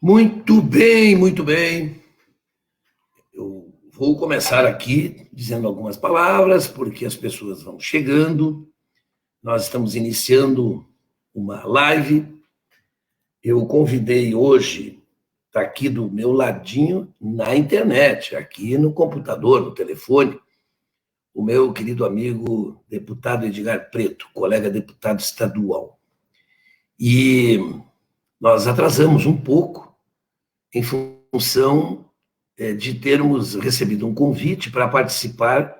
Muito bem, muito bem. Eu vou começar aqui dizendo algumas palavras, porque as pessoas vão chegando. Nós estamos iniciando uma live. Eu convidei hoje, está aqui do meu ladinho, na internet, aqui no computador, no telefone, o meu querido amigo deputado Edgar Preto, colega deputado estadual. E nós atrasamos um pouco em função de termos recebido um convite para participar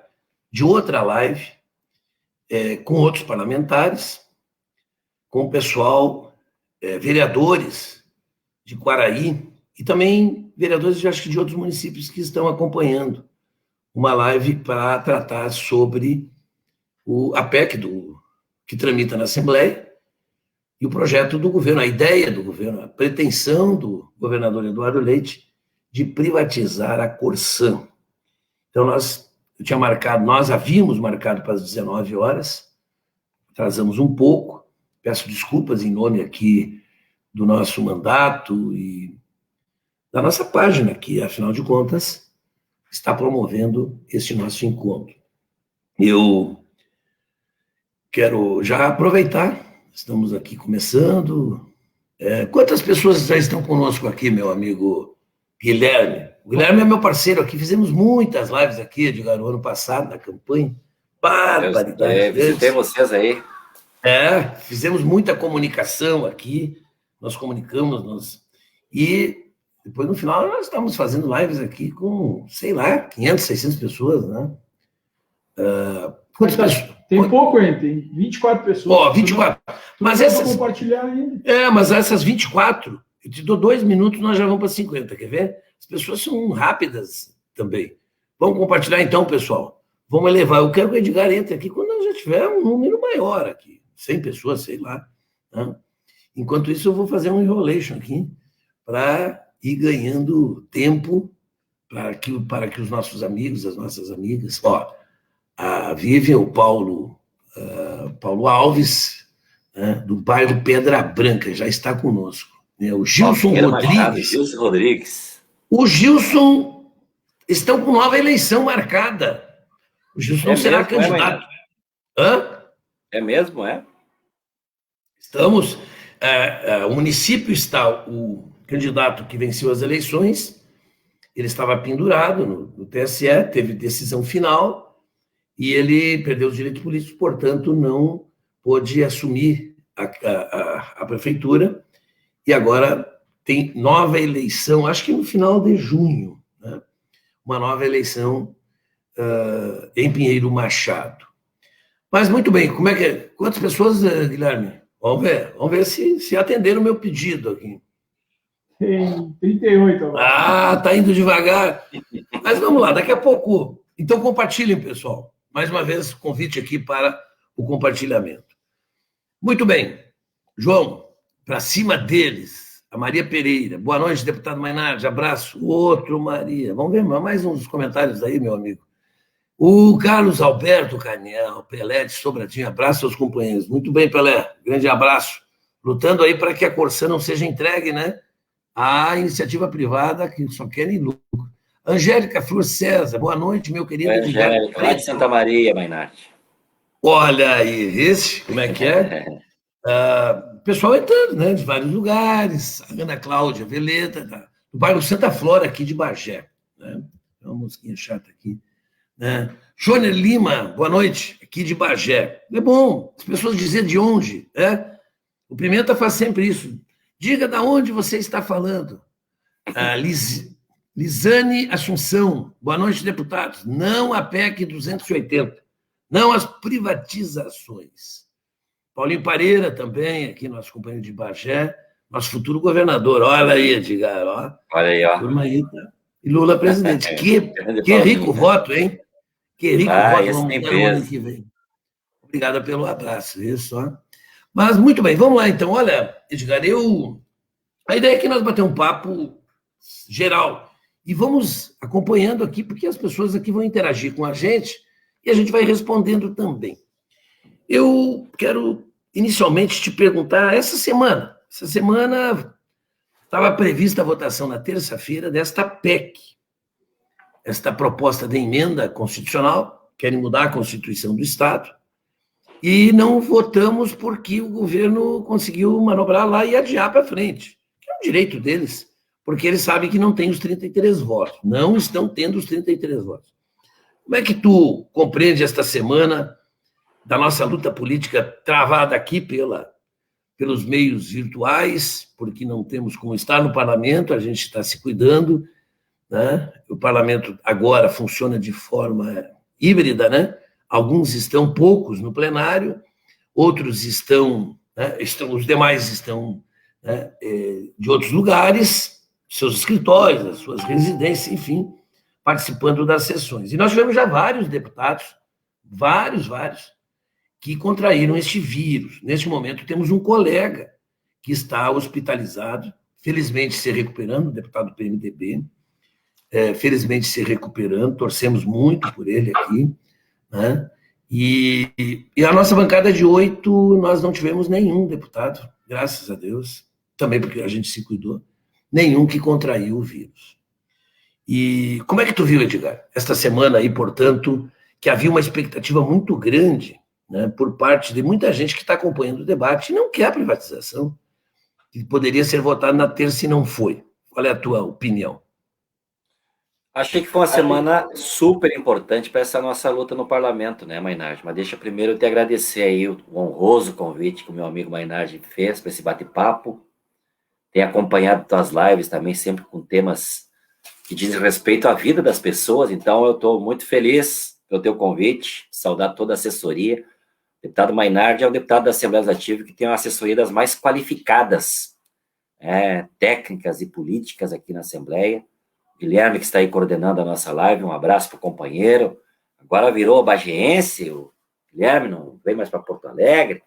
de outra live com outros parlamentares, com o pessoal, vereadores de Quaraí e também vereadores, acho que de outros municípios que estão acompanhando uma live para tratar sobre a PEC que tramita na Assembleia e o projeto do governo, a ideia do governo, a pretensão do governador Eduardo Leite de privatizar a Corsã. Então, nós havíamos marcado para as 19 horas, atrasamos um pouco, peço desculpas em nome aqui do nosso mandato e da nossa página, que, afinal de contas, está promovendo este nosso encontro. Eu quero já aproveitar, estamos aqui começando. Quantas pessoas já estão conosco aqui, meu amigo Guilherme? O Guilherme é meu parceiro aqui, fizemos muitas lives aqui, Edgar, no ano passado, na campanha. Barbaridade. Visitei vocês aí. Fizemos muita comunicação aqui, nós comunicamos, e depois, no final, nós estamos fazendo lives aqui com, sei lá, 500, 600 pessoas, né? Quantas pessoas? Tem pouco, hein? Tem 24 pessoas. 24. Mas essas... compartilhar ainda. Mas essas 24, eu te dou 2 minutos, nós já vamos para 50, quer ver? As pessoas são rápidas também. Vamos compartilhar então, pessoal. Vamos elevar. Eu quero que o Edgar entre aqui quando nós já tiver um número maior aqui. 100 pessoas, sei lá. Né? Enquanto isso, eu vou fazer um enrolation aqui para ir ganhando tempo para que os nossos amigos, as nossas amigas... a Vivian, o Paulo Alves, do bairro Pedra Branca, já está conosco. O Gilson Rodrigues. O Gilson estão com nova eleição marcada. O Gilson será candidato. É mesmo, é? Estamos... o município está... O candidato que venceu as eleições, ele estava pendurado no TSE, teve decisão final, e ele perdeu os direitos políticos, portanto, não pôde assumir a prefeitura, e agora tem nova eleição, acho que no final de junho, né? Uma nova eleição em Pinheiro Machado. Mas, muito bem, como é que é? Quantas pessoas, Guilherme? Vamos ver se atenderam o meu pedido aqui. Tem 38 agora. Tá indo devagar. Mas vamos lá, daqui a pouco. Então, compartilhem, pessoal. Mais uma vez, convite aqui para o compartilhamento. Muito bem. João, para cima deles, a Maria Pereira. Boa noite, deputado Mainardi. Abraço. Outro Maria. Vamos ver mais uns comentários aí, meu amigo. O Carlos Alberto Caniel, Pelé de Sobradinho. Abraço aos companheiros. Muito bem, Pelé. Grande abraço. Lutando aí para que a Corsã não seja entregue, né? A iniciativa privada que só querem lucro. Angélica Flor César, boa noite, meu querido. Angélica, lá de Santa Maria, Mainardi. Olha aí, como é que é? Pessoal entrando, né, de vários lugares. A Ana Cláudia Veleta, do bairro Santa Flora, aqui de Bagé. Né? Tem uma mosquinha chata aqui. Né? Jônia Lima, boa noite, aqui de Bagé. É bom as pessoas dizer de onde. Né? O Pimenta faz sempre isso. Diga de onde você está falando. Lisane Assunção, boa noite, deputados. Não a PEC 280, não as privatizações. Paulinho Pareira também, aqui, nosso companheiro de Bagé, nosso futuro governador. Olha aí, Edgar, ó. Olha aí, ó. Turma aí, tá? E Lula presidente. Que rico voto, hein? Que rico voto, vamos ter no ano que vem. Obrigado pelo abraço, isso, ó. Mas, muito bem, vamos lá, então. Olha, Edgar, a ideia é que nós bater um papo geral e vamos acompanhando aqui, porque as pessoas aqui vão interagir com a gente e a gente vai respondendo também. Eu quero, inicialmente, te perguntar, essa semana estava prevista a votação na terça-feira desta PEC, esta proposta de emenda constitucional, querem mudar a Constituição do Estado, e não votamos porque o governo conseguiu manobrar lá e adiar para frente, que é um direito deles, porque eles sabem que não tem os 33 votos, não estão tendo os 33 votos. Como é que tu compreende esta semana da nossa luta política travada aqui pelos meios virtuais, porque não temos como estar no parlamento, a gente está se cuidando, né? O parlamento agora funciona de forma híbrida, né? Alguns estão, poucos, no plenário, outros estão, né? Os demais estão, né, de outros lugares, seus escritórios, as suas residências, enfim, participando das sessões. E nós tivemos já vários deputados, vários, que contraíram este vírus. Neste momento, temos um colega que está hospitalizado, felizmente se recuperando, o deputado do PMDB, felizmente se recuperando, torcemos muito por ele aqui, né? E a nossa bancada de 8, nós não tivemos nenhum deputado, graças a Deus, também porque a gente se cuidou, nenhum que contraiu o vírus. E como é que tu viu, Edgar, esta semana aí, portanto, que havia uma expectativa muito grande, né, por parte de muita gente que está acompanhando o debate e não quer a privatização, que poderia ser votado na terça e não foi. Qual é a tua opinião? Achei que foi uma semana super importante para essa nossa luta no parlamento, né, Mainardi? Mas deixa primeiro eu te agradecer aí o honroso convite que o meu amigo Mainardi fez para esse bate-papo. Tem acompanhado tuas lives também, sempre com temas que dizem respeito à vida das pessoas. Então, eu estou muito feliz pelo teu convite, saudar toda a assessoria. O deputado Mainardi é o deputado da Assembleia Legislativa que tem uma assessoria das mais qualificadas, técnicas e políticas aqui na Assembleia. Guilherme, que está aí coordenando a nossa live, um abraço para o companheiro. Agora virou bagiense, o Guilherme não vem mais para Porto Alegre.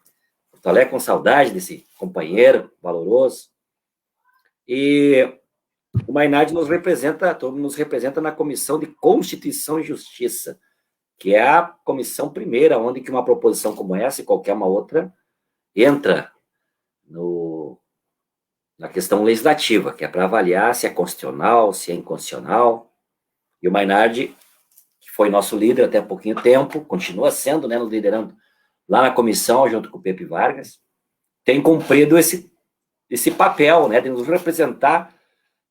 Porto Alegre com saudade desse companheiro valoroso. E o Mainardi nos representa na Comissão de Constituição e Justiça, que é a comissão primeira, onde que uma proposição como essa e qualquer uma outra entra na questão legislativa, que é para avaliar se é constitucional, se é inconstitucional. E o Mainardi, que foi nosso líder até há pouquinho tempo, continua sendo, né, nos liderando lá na comissão, junto com o Pepe Vargas, tem cumprido esse papel, né, de nos representar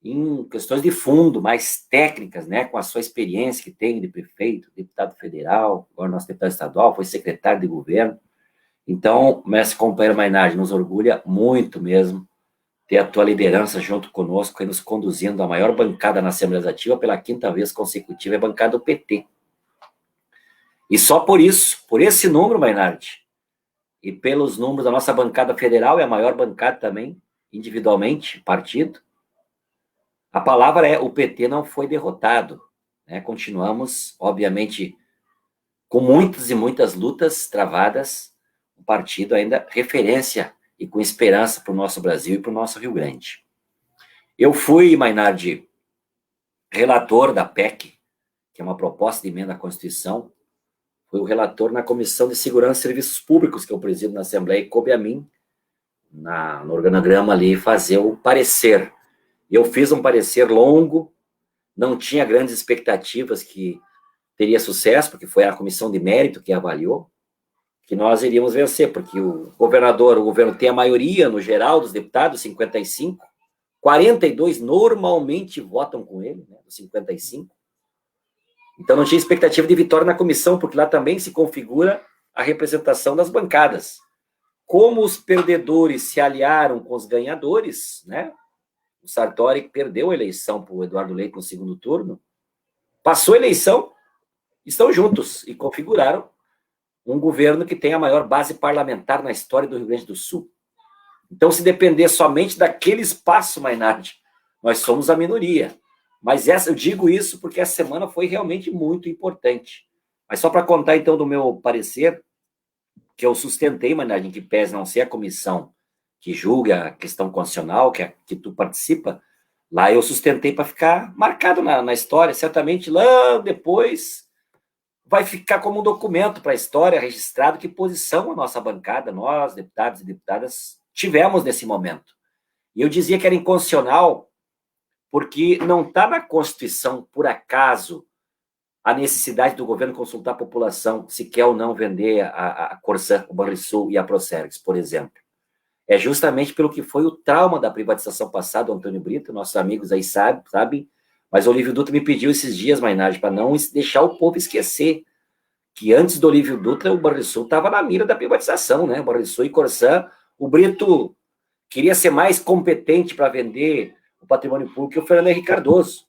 em questões de fundo, mais técnicas, né, com a sua experiência que tem de prefeito, deputado federal, agora nosso deputado estadual, foi secretário de governo. Então, mestre companheiro Mainardi, nos orgulha muito mesmo ter a tua liderança junto conosco, e nos conduzindo a maior bancada na Assembleia Legislativa pela 5ª vez consecutiva, é a bancada do PT. E só por isso, por esse número, Mainardi, e pelos números da nossa bancada federal, é a maior bancada também, individualmente, partido, a palavra é: o PT não foi derrotado, né? Continuamos, obviamente, com muitas e muitas lutas travadas, um partido ainda referência e com esperança para o nosso Brasil e para o nosso Rio Grande. Eu fui, Mainardi, relator da PEC, que é uma proposta de emenda à Constituição, fui o relator na Comissão de Segurança e Serviços Públicos, que eu presido na Assembleia, e coube a mim, no organograma ali, fazer o parecer. Eu fiz um parecer longo, não tinha grandes expectativas que teria sucesso, porque foi a comissão de mérito que avaliou, que nós iríamos vencer, porque o governo tem a maioria, no geral, dos deputados, 55, 42 normalmente votam com ele, né, dos 55. Então não tinha expectativa de vitória na comissão, porque lá também se configura a representação das bancadas. Como os perdedores se aliaram com os ganhadores, né? O Sartori perdeu a eleição para o Eduardo Leite no segundo turno, passou a eleição, estão juntos e configuraram um governo que tem a maior base parlamentar na história do Rio Grande do Sul. Então, se depender somente daquele espaço, Mainardi, nós somos a minoria. Mas eu digo isso porque essa semana foi realmente muito importante. Mas só para contar, então, do meu parecer, que eu sustentei, Mainardi, em que pese não ser a comissão que julga a questão constitucional, que tu participa, lá eu sustentei para ficar marcado na história. Certamente lá depois vai ficar como um documento para a história, registrado que posição a nossa bancada, nós, deputados e deputadas, tivemos nesse momento. E eu dizia que era inconstitucional porque não está na Constituição, por acaso, a necessidade do governo consultar a população se quer ou não vender a Corsã, o Banrisul e a Procergs, por exemplo. É justamente pelo que foi o trauma da privatização passada, o Antônio Brito, nossos amigos aí sabem, mas o Olívio Dutra me pediu esses dias, Mainardi, para não deixar o povo esquecer que antes do Olívio Dutra, o Banrisul estava na mira da privatização, né? O Banrisul e Corsã, o Brito queria ser mais competente para vender o patrimônio público que o Fernando Henrique Cardoso.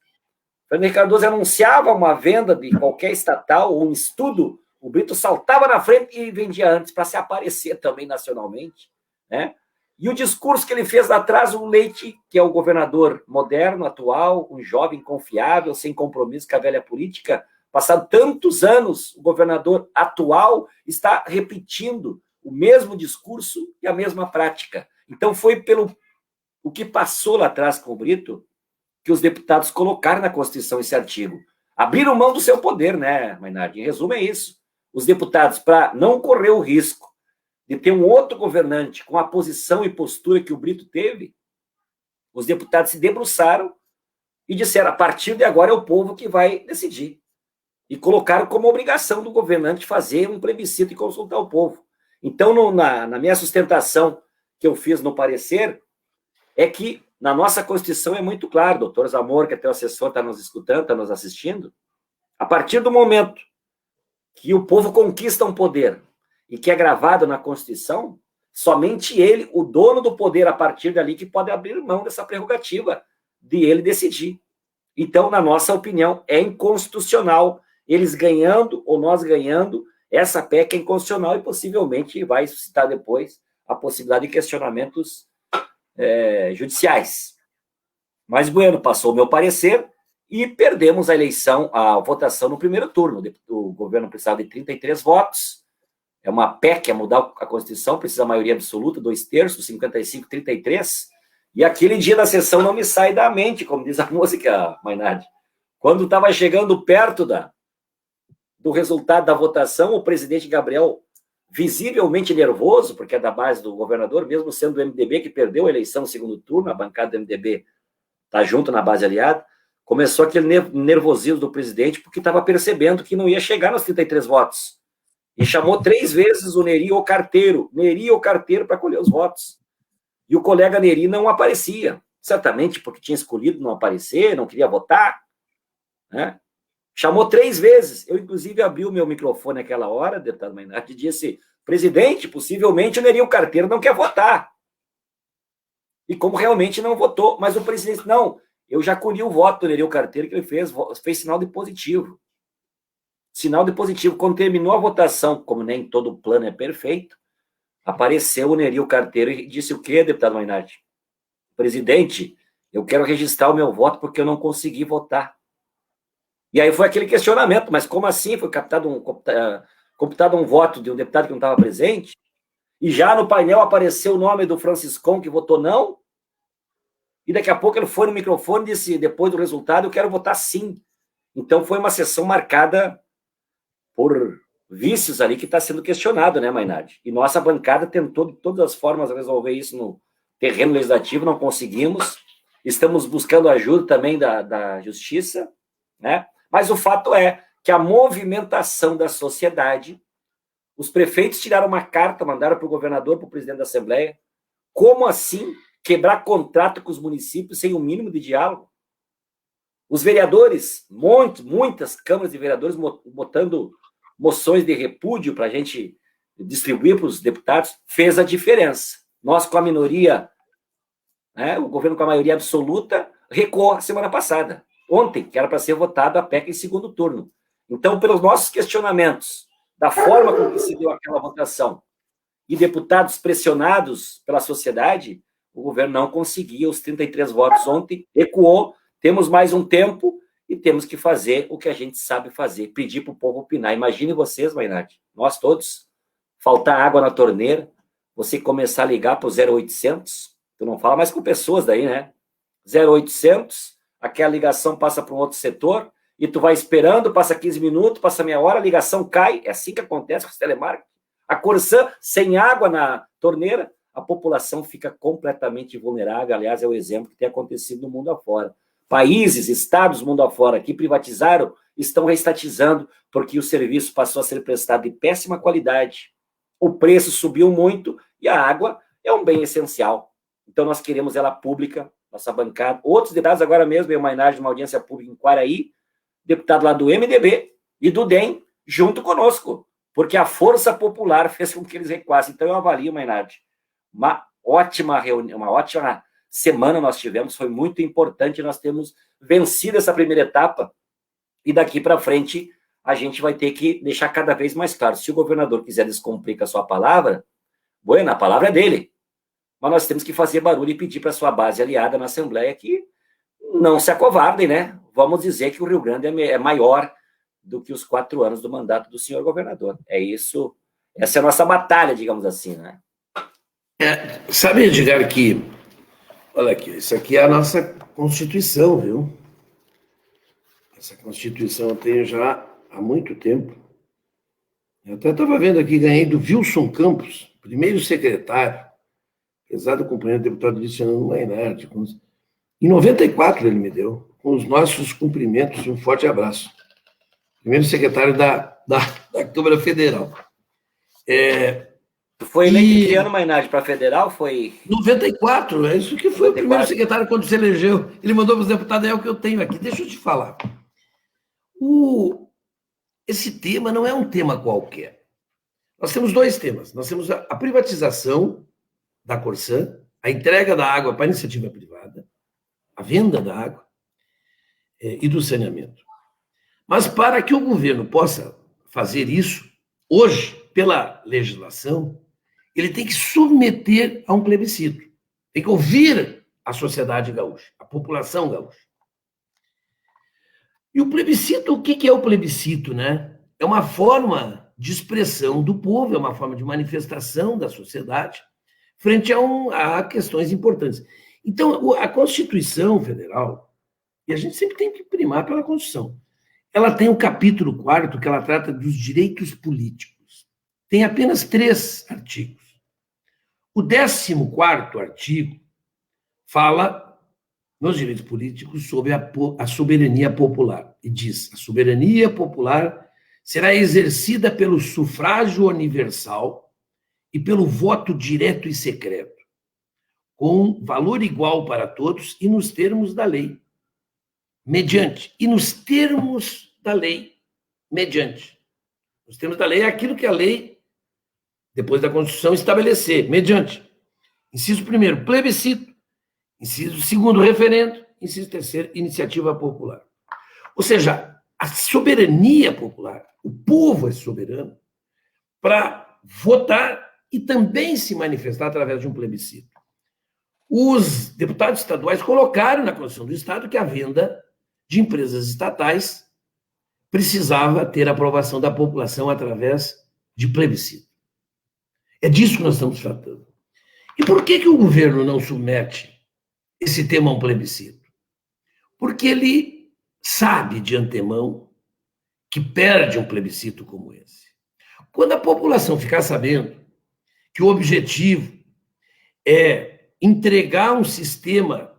O Fernando Henrique Cardoso anunciava uma venda de qualquer estatal ou um estudo, o Brito saltava na frente e vendia antes para se aparecer também nacionalmente, né? E o discurso que ele fez lá atrás, o Leite, que é o governador moderno, atual, um jovem confiável, sem compromisso com a velha política, passado tantos anos, o governador atual está repetindo o mesmo discurso e a mesma prática. Então, foi pelo o que passou lá atrás com o Brito que os deputados colocaram na Constituição esse artigo. Abriram mão do seu poder, né, Mainardi? Em resumo, é isso. Os deputados, para não correr o risco de ter um outro governante com a posição e postura que o Brito teve, os deputados se debruçaram e disseram, a partir de agora é o povo que vai decidir. E colocaram como obrigação do governante fazer um plebiscito e consultar o povo. Então, na minha sustentação que eu fiz no parecer, é que na nossa Constituição é muito claro, doutor Zamor, que até o assessor está nos escutando, está nos assistindo, a partir do momento que o povo conquista um poder e que é gravado na Constituição, somente ele, o dono do poder, a partir dali, que pode abrir mão dessa prerrogativa de ele decidir. Então, na nossa opinião, é inconstitucional, eles ganhando ou nós ganhando, essa PEC é inconstitucional e possivelmente vai suscitar depois a possibilidade de questionamentos judiciais. Mas, bueno, passou o meu parecer e perdemos a eleição, a votação no primeiro turno. O governo precisava de 33 votos, é uma PEC, é mudar a Constituição, precisa maioria absoluta, 2/3, 55, 33, e aquele dia da sessão não me sai da mente, como diz a música, Mainardi. Quando estava chegando perto do resultado da votação, o presidente Gabriel, visivelmente nervoso, porque é da base do governador, mesmo sendo do MDB, que perdeu a eleição no segundo turno, a bancada do MDB está junto na base aliada, começou aquele nervosismo do presidente, porque estava percebendo que não ia chegar nos 33 votos. E chamou 3 vezes o Neri o carteiro para colher os votos. E o colega Neri não aparecia, certamente porque tinha escolhido não aparecer, não queria votar, né? Chamou 3 vezes. Eu, inclusive, abri o meu microfone naquela hora, deputado Mainardi, e disse, presidente, possivelmente o Neri o carteiro não quer votar. E como realmente não votou, mas o presidente, não, eu já colhi o voto do Neri o carteiro que ele fez sinal de positivo. Sinal de positivo. Quando terminou a votação, como nem todo plano é perfeito, apareceu o Neri o carteiro e disse o quê, deputado Mainardi? Presidente, eu quero registrar o meu voto porque eu não consegui votar. E aí foi aquele questionamento, mas como assim? Foi computado um voto de um deputado que não estava presente? E já no painel apareceu o nome do Franciscão que votou não? E daqui a pouco ele foi no microfone e disse, depois do resultado, eu quero votar sim. Então foi uma sessão marcada por vícios ali que está sendo questionado, né, Mainardi? E nossa bancada tentou de todas as formas resolver isso no terreno legislativo, não conseguimos. Estamos buscando ajuda também da Justiça, né? Mas o fato é que a movimentação da sociedade, os prefeitos tiraram uma carta, mandaram para o governador, para o presidente da Assembleia, como assim quebrar contrato com os municípios sem o mínimo de diálogo? Os vereadores, muitas câmaras de vereadores botando moções de repúdio para a gente distribuir para os deputados, fez a diferença. Nós, com a minoria, né, o governo com a maioria absoluta, recuou a semana passada. Ontem, que era para ser votada a PEC em segundo turno. Então, pelos nossos questionamentos, da forma como se deu aquela votação, e deputados pressionados pela sociedade, o governo não conseguia os 33 votos ontem, recuou, temos mais um tempo e temos que fazer o que a gente sabe fazer, pedir para o povo opinar. Imagine vocês, Mainardi, nós todos, faltar água na torneira, você começar a ligar para o 0800, tu não fala mais com pessoas daí, né? 0800, aquela ligação passa para um outro setor, e tu vai esperando, passa 15 minutos, passa meia hora, a ligação cai, é assim que acontece com os telemarketing. A Corsã, sem água na torneira, a população fica completamente vulnerável. Aliás, é o exemplo que tem acontecido no mundo afora. Países, estados mundo afora que privatizaram, estão reestatizando porque o serviço passou a ser prestado de péssima qualidade, o preço subiu muito e a água é um bem essencial. Então, nós queremos ela pública, nossa bancada. Outros deputados, agora mesmo, em homenagem de uma audiência pública em Quaraí, deputado lá do MDB e do DEM, junto conosco, porque a força popular fez com que eles recuassem. Então, eu avalio, Mainardi, uma ótima reunião, uma ótima semana nós tivemos, foi muito importante, nós temos vencido essa primeira etapa, e daqui para frente a gente vai ter que deixar cada vez mais claro, se o governador quiser descumprir com a sua palavra, bueno, a palavra é dele, mas nós temos que fazer barulho e pedir para a sua base aliada na Assembleia que não se acovardem, né? Vamos dizer que o Rio Grande é maior do que os 4 anos do mandato do senhor governador. É isso, essa é a nossa batalha, digamos assim, né? Sabe, Edgar, que olha aqui, isso aqui é a nossa Constituição, viu? Essa Constituição eu tenho já há muito tempo. Eu até estava vendo aqui, ganhei do Wilson Campos, primeiro secretário, pesado companheiro deputado Luciano Mainardi. Em 94 ele me deu, com os nossos cumprimentos e um forte abraço. Primeiro secretário da Câmara Federal. Foi eleito que ano, Mainardi, para federal? Foi 94, é isso que foi 94. O primeiro secretário quando se elegeu. Ele mandou para os deputados, é o que eu tenho aqui. Deixa eu te falar. Esse tema não é um tema qualquer. Nós temos 2 temas. Nós temos a privatização da Corsã, a entrega da água para a iniciativa privada, a venda da água e do saneamento. Mas para que o governo possa fazer isso, hoje, pela legislação, ele tem que submeter a um plebiscito. Tem que ouvir a sociedade gaúcha, a população gaúcha. E o plebiscito, o que é o plebiscito, né? É uma forma de expressão do povo, é uma forma de manifestação da sociedade frente a questões importantes. Então, a Constituição Federal, e a gente sempre tem que primar pela Constituição, ela tem o capítulo 4º, que ela trata dos direitos políticos. Tem apenas 3 artigos. O 14º artigo fala nos direitos políticos sobre a soberania popular. E diz, a soberania popular será exercida pelo sufrágio universal e pelo voto direto e secreto, com valor igual para todos e nos termos da lei. Mediante. E nos termos da lei. Mediante. Nos termos da lei é aquilo que a lei, depois da Constituição, estabelecer. Mediante. Inciso 1º, plebiscito. Inciso 2º, referendo. Inciso 3º, iniciativa popular. Ou seja, a soberania popular, o povo é soberano para votar e também se manifestar através de um plebiscito. Os deputados estaduais colocaram na Constituição do Estado que a venda de empresas estatais precisava ter a aprovação da população através de plebiscito. É disso que nós estamos tratando. E por que o governo não submete esse tema a um plebiscito? Porque ele sabe de antemão que perde um plebiscito como esse. Quando a população ficar sabendo que o objetivo é entregar um sistema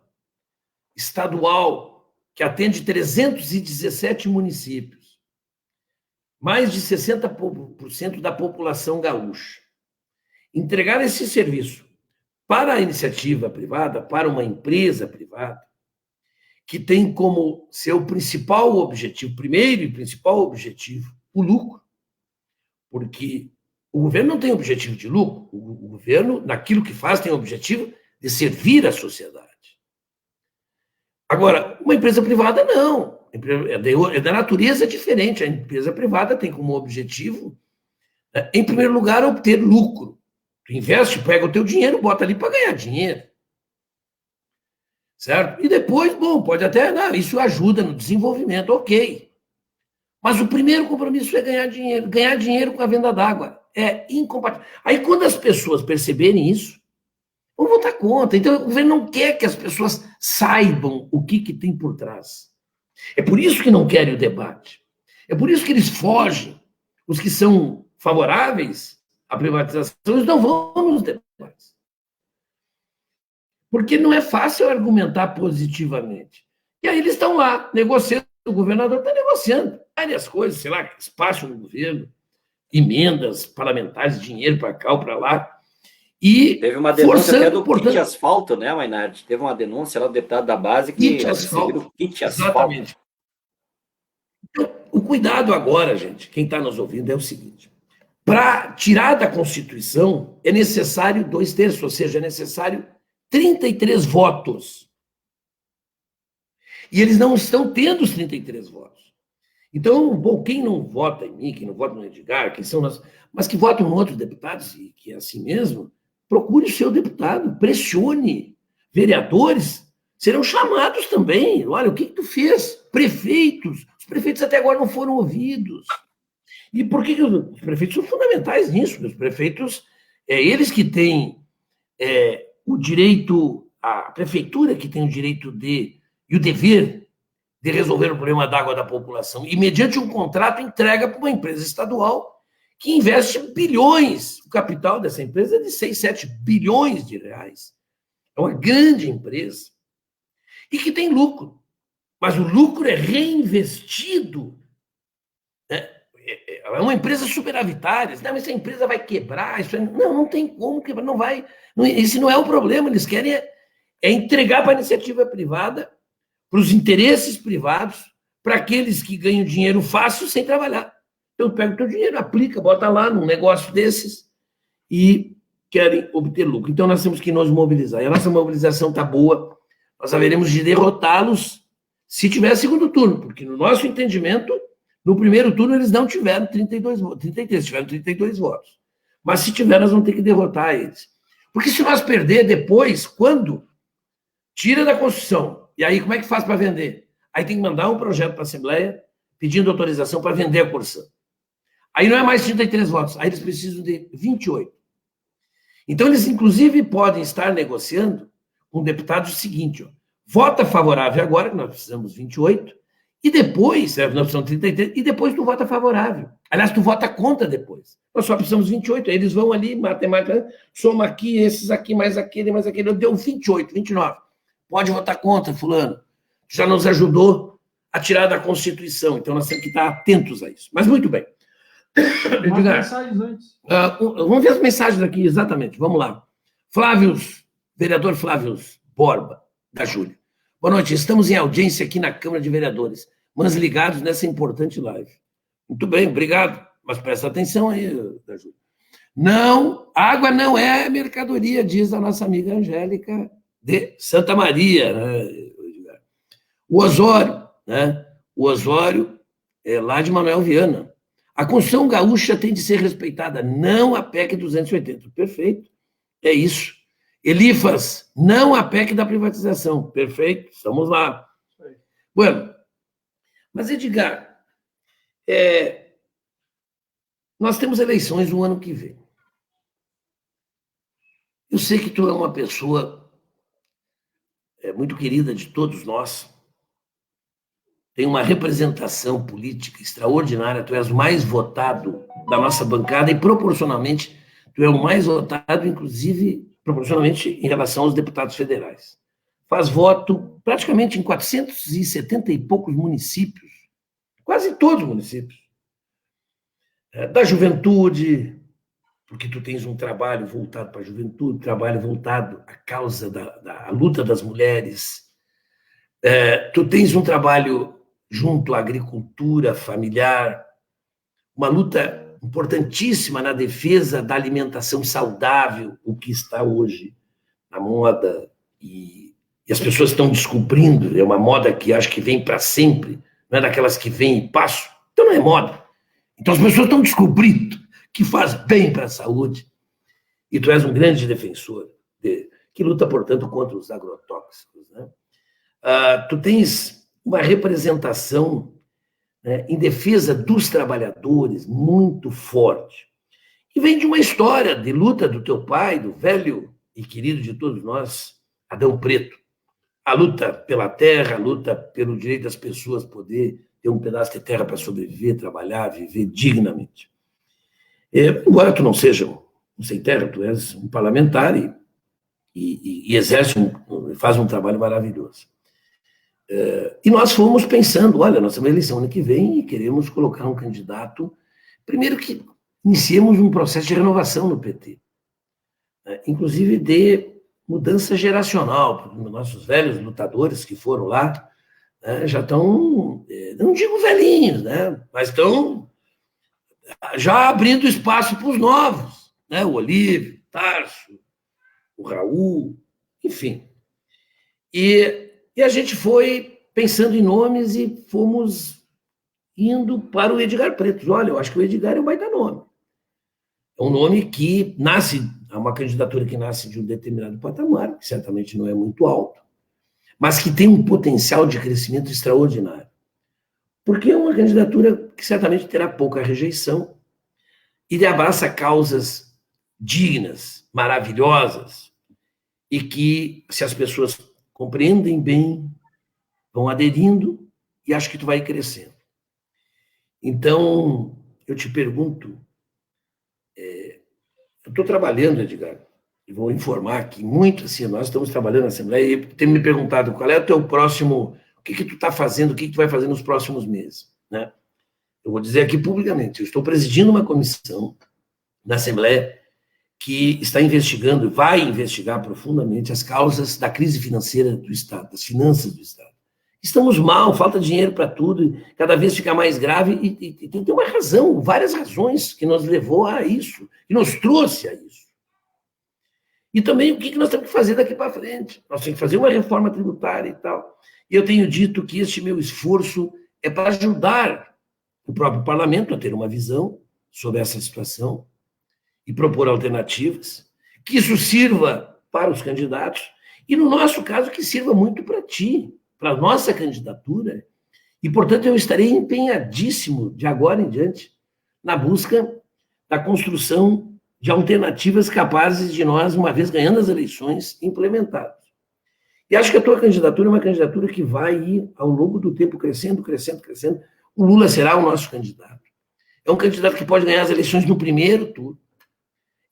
estadual que atende 317 municípios, mais de 60% da população gaúcha, entregar esse serviço para a iniciativa privada, para uma empresa privada, que tem como seu principal objetivo, primeiro e principal objetivo, o lucro, porque o governo não tem objetivo de lucro, o governo, naquilo que faz, tem o objetivo de servir a sociedade. Agora, uma empresa privada, não. É da natureza diferente. A empresa privada tem como objetivo, em primeiro lugar, obter lucro. Tu investe, pega o teu dinheiro, bota ali para ganhar dinheiro. Certo? E depois, bom, pode até, isso ajuda no desenvolvimento, ok. Mas o primeiro compromisso é ganhar dinheiro. Ganhar dinheiro com a venda d'água é incompatível. Aí, quando as pessoas perceberem isso, vão votar contra. Então, o governo não quer que as pessoas saibam o que tem por trás. É por isso que não querem o debate. É por isso que eles fogem. Os que são favoráveis à privatização, eles não vão nos debates. porque não é fácil argumentar positivamente. E aí eles estão lá, negociando, o governador está negociando várias coisas, sei lá, espaço no governo, emendas parlamentares, dinheiro para cá ou para lá. E teve uma denúncia até do kit asfalto, né, Mainardi? Teve uma denúncia lá do deputado da base que receberam kit asfalto. Exatamente. Então, o cuidado agora, gente, quem está nos ouvindo, é o seguinte: para tirar da Constituição é necessário 2/3, ou seja, é necessário 33 votos. E eles não estão tendo os 33 votos. Então, bom, quem não vota em mim, quem não vota no Edgar, quem são nós, mas que votam em outros deputados, e que é assim mesmo, procure o seu deputado, pressione. Vereadores serão chamados também. Olha, o que tu fez? Prefeitos. Os prefeitos até agora não foram ouvidos. E por que os prefeitos são fundamentais nisso? Os prefeitos, eles que têm o direito, a prefeitura que tem o direito e o dever de resolver o problema da água da população, e mediante um contrato entrega para uma empresa estadual que investe bilhões. O capital dessa empresa é de 6, 7 bilhões de reais. É uma grande empresa e que tem lucro, mas o lucro é reinvestido. É uma empresa superavitária. Não, essa empresa vai quebrar. Não tem como quebrar, não vai. Esse não é o problema. Eles querem entregar para a iniciativa privada, para os interesses privados, para aqueles que ganham dinheiro fácil sem trabalhar. Então, pega o teu dinheiro, aplica, bota lá num negócio desses e querem obter lucro. Então, nós temos que nos mobilizar. E a nossa mobilização está boa. Nós haveremos de derrotá-los se tiver segundo turno, porque no nosso entendimento, no primeiro turno, eles não tiveram 33, tiveram 32 votos. Mas se tiver, nós vamos ter que derrotar eles. Porque se nós perder depois, quando tira da Constituição, e aí como é que faz para vender? Aí tem que mandar um projeto para a Assembleia pedindo autorização para vender a porção. Aí não é mais 33 votos, aí eles precisam de 28. Então, eles, inclusive, podem estar negociando com o deputado o seguinte: vota favorável agora, que nós precisamos 28, e depois, nós precisamos 33, e depois tu vota favorável. Aliás, tu vota contra depois. Nós só precisamos 28, aí eles vão ali, matemática, soma aqui, esses aqui, mais aquele, deu 28, 29. Pode votar contra, fulano. Já nos ajudou a tirar da Constituição, então nós temos que estar atentos a isso. Mas muito bem. Mensagens antes. Vamos ver as mensagens aqui, exatamente. Vamos lá. Vereador Flávio Borba, da Júlia. Boa noite, estamos em audiência aqui na Câmara de Vereadores, mas ligados nessa importante live. Muito bem, obrigado. Mas presta atenção aí, da Júlia. Não, água não é mercadoria, diz a nossa amiga Angélica de Santa Maria, né? O Osório, né? O Osório é lá de Manuel Viana. A Constituição Gaúcha tem de ser respeitada, não a PEC 280. Perfeito, é isso. Elifas, não a PEC da privatização. Perfeito, estamos lá. Bueno, mas Edgar, nós temos eleições no ano que vem. Eu sei que tu é uma pessoa muito querida de todos nós, tem uma representação política extraordinária, tu és o mais votado da nossa bancada e, proporcionalmente, tu é o mais votado, inclusive, proporcionalmente, em relação aos deputados federais. Faz voto praticamente em 470 e poucos municípios, quase todos os municípios. Da juventude, porque tu tens um trabalho voltado para a juventude, trabalho voltado à causa da luta das mulheres. Tu tens um trabalho junto à agricultura familiar, uma luta importantíssima na defesa da alimentação saudável, o que está hoje na moda, e as pessoas estão descobrindo, é uma moda que acho que vem para sempre, não é daquelas que vem e passam, então não é moda. Então as pessoas estão descobrindo que faz bem para a saúde, e tu és um grande defensor, que luta, portanto, contra os agrotóxicos, né? Tu tens uma representação, né, em defesa dos trabalhadores muito forte, e vem de uma história de luta do teu pai, do velho e querido de todos nós, Adão Preto. A luta pela terra, a luta pelo direito das pessoas poder ter um pedaço de terra para sobreviver, trabalhar, viver dignamente. Embora tu não seja um sem terra, tu és um parlamentar e exerce, faz um trabalho maravilhoso. E nós fomos pensando, olha, nós temos eleição ano que vem e queremos colocar um candidato, primeiro que iniciemos um processo de renovação no PT, inclusive de mudança geracional, porque nossos velhos lutadores que foram lá já estão, não digo velhinhos, né, mas estão já abrindo espaço para os novos, né, o Olívio, o Tarso, o Raul, enfim. E a gente foi pensando em nomes e fomos indo para o Edgar Pretos. Olha, eu acho que o Edgar é um baita nome. É um nome que nasce, é uma candidatura que nasce de um determinado patamar, que certamente não é muito alto, mas que tem um potencial de crescimento extraordinário. Porque é uma candidatura que certamente terá pouca rejeição e abraça causas dignas, maravilhosas, e que, se as pessoas compreendem bem, vão aderindo, e acho que tu vai crescendo. Então, eu te pergunto, eu estou trabalhando, Edgar, e vou informar que muito assim, nós estamos trabalhando na Assembleia, e tem me perguntado qual é o teu próximo, o que tu está fazendo, o que tu vai fazer nos próximos meses, né? Eu vou dizer aqui publicamente, eu estou presidindo uma comissão na Assembleia que está investigando, vai investigar profundamente as causas da crise financeira do Estado, das finanças do Estado. Estamos mal, falta dinheiro para tudo, cada vez fica mais grave, e tem uma razão, várias razões que nos levou a isso, que nos trouxe a isso. E também o que nós temos que fazer daqui para frente. Nós temos que fazer uma reforma tributária e tal. E eu tenho dito que este meu esforço é para ajudar o próprio parlamento a ter uma visão sobre essa situação e propor alternativas, que isso sirva para os candidatos, e no nosso caso, que sirva muito para ti, para a nossa candidatura, e, portanto, eu estarei empenhadíssimo, de agora em diante, na busca da construção de alternativas capazes de nós, uma vez ganhando as eleições, implementarmos. E acho que a tua candidatura é uma candidatura que vai ir, ao longo do tempo, crescendo, crescendo, crescendo. O Lula será o nosso candidato. É um candidato que pode ganhar as eleições no primeiro turno.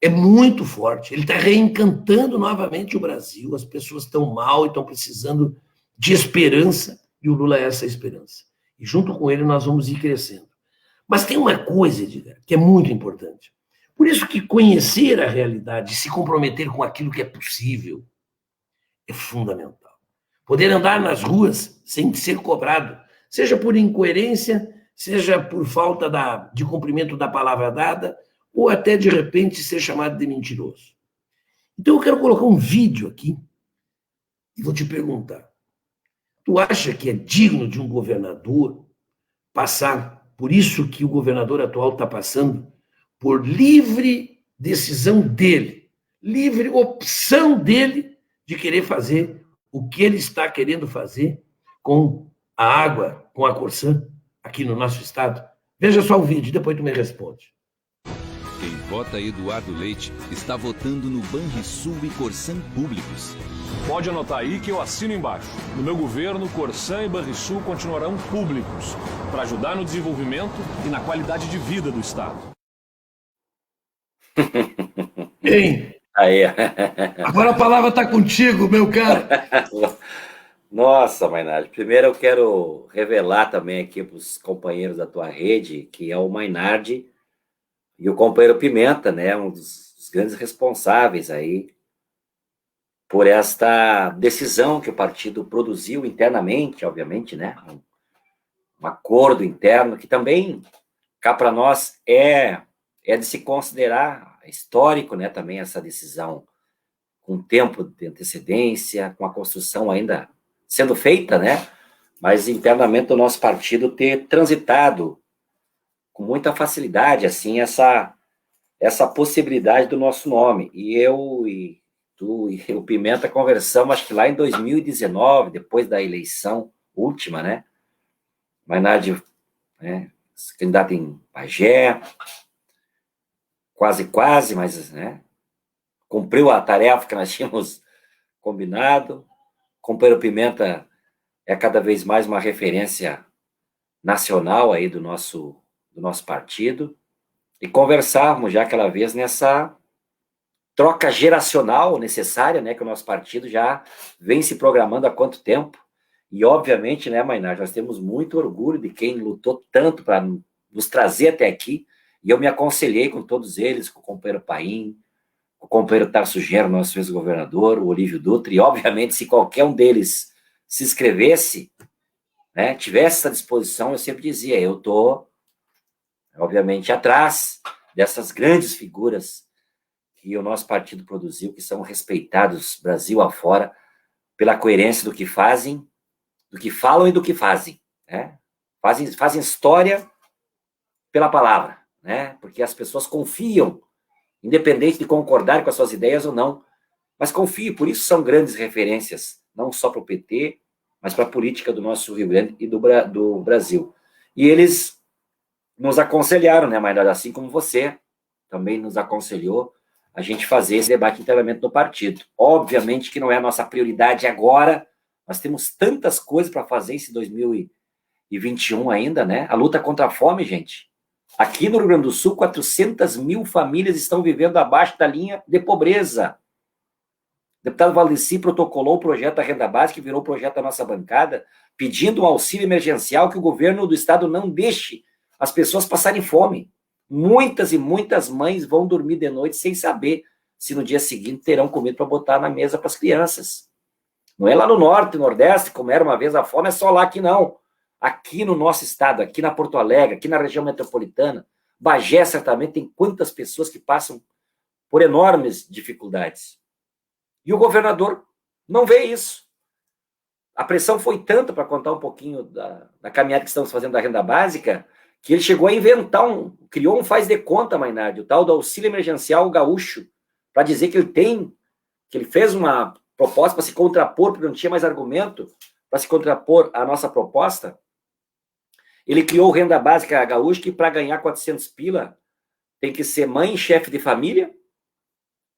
É muito forte. Ele está reencantando novamente o Brasil. As pessoas estão mal e estão precisando de esperança, e o Lula é essa esperança. E junto com ele nós vamos ir crescendo. Mas tem uma coisa, Edgar, que é muito importante. Por isso que conhecer a realidade e se comprometer com aquilo que é possível é fundamental. Poder andar nas ruas sem ser cobrado, seja por incoerência, seja por falta de cumprimento da palavra dada, ou até, de repente, ser chamado de mentiroso. Então, eu quero colocar um vídeo aqui e vou te perguntar. Tu acha que é digno de um governador passar por isso que o governador atual está passando, por livre decisão dele, livre opção dele de querer fazer o que ele está querendo fazer com a água, com a Corsã, aqui no nosso estado? Veja só o vídeo, depois tu me responde. Quem vota Eduardo Leite está votando no Banrisul e Corsã Públicos. Pode anotar aí que eu assino embaixo. No meu governo, Corsã e Banrisul continuarão públicos para ajudar no desenvolvimento e na qualidade de vida do Estado. Ei, Aí. agora a palavra está contigo, meu caro. Nossa, Mainardi, primeiro eu quero revelar também aqui para os companheiros da tua rede, que é o Mainardi e o companheiro Pimenta, né, um dos grandes responsáveis aí por esta decisão que o partido produziu internamente, obviamente, né, um acordo interno que também, cá para nós, é de se considerar histórico, né, também essa decisão, com tempo de antecedência, com a construção ainda sendo feita, né, mas internamente o nosso partido ter transitado com muita facilidade, assim, essa possibilidade do nosso nome. E eu e tu e o Pimenta conversamos, acho que lá em 2019, depois da eleição última, né? Mainardi, né, candidato em Bagé, quase, mas, né, cumpriu a tarefa que nós tínhamos combinado. O companheiro Pimenta é cada vez mais uma referência nacional aí do nosso partido, e conversávamos já aquela vez nessa troca geracional necessária, né, que o nosso partido já vem se programando há quanto tempo. E, obviamente, né, Mainardi, nós temos muito orgulho de quem lutou tanto para nos trazer até aqui. E eu me aconselhei com todos eles, com o companheiro Paim, com o companheiro Tarso Genro, nosso ex-governador, o Olívio Dutra. E, obviamente, se qualquer um deles se inscrevesse, né, tivesse essa disposição, eu sempre dizia, eu estou, obviamente, atrás dessas grandes figuras que o nosso partido produziu, que são respeitados Brasil afora pela coerência do que fazem, do que falam e do que fazem, né? Fazem história pela palavra, né? Porque as pessoas confiam, independente de concordar com as suas ideias ou não, mas confiam, por isso são grandes referências, não só para o PT, mas para a política do nosso Rio Grande e do Brasil. E eles nos aconselharam, né, Maynard, assim como você também nos aconselhou a gente fazer esse debate internamente no partido. Obviamente que não é a nossa prioridade agora, nós temos tantas coisas para fazer esse 2021 ainda, né? A luta contra a fome, gente. Aqui no Rio Grande do Sul, 400 mil famílias estão vivendo abaixo da linha de pobreza. O deputado Valdeci protocolou o projeto da renda básica, que virou o projeto da nossa bancada, pedindo um auxílio emergencial que o governo do estado não deixe as pessoas passarem fome. Muitas e muitas mães vão dormir de noite sem saber se no dia seguinte terão comida para botar na mesa para as crianças. Não é lá no norte, nordeste, como era uma vez a fome, é só lá que não. Aqui no nosso estado, aqui na Porto Alegre, aqui na região metropolitana, Bagé certamente tem quantas pessoas que passam por enormes dificuldades. E o governador não vê isso. A pressão foi tanta, para contar um pouquinho da caminhada que estamos fazendo da renda básica, que ele chegou a inventar criou um faz de conta, Maynard, o tal do auxílio emergencial gaúcho, para dizer que ele fez uma proposta para se contrapor, porque não tinha mais argumento para se contrapor à nossa proposta. Ele criou renda básica gaúcha, que para ganhar 400 pila tem que ser mãe, chefe de família,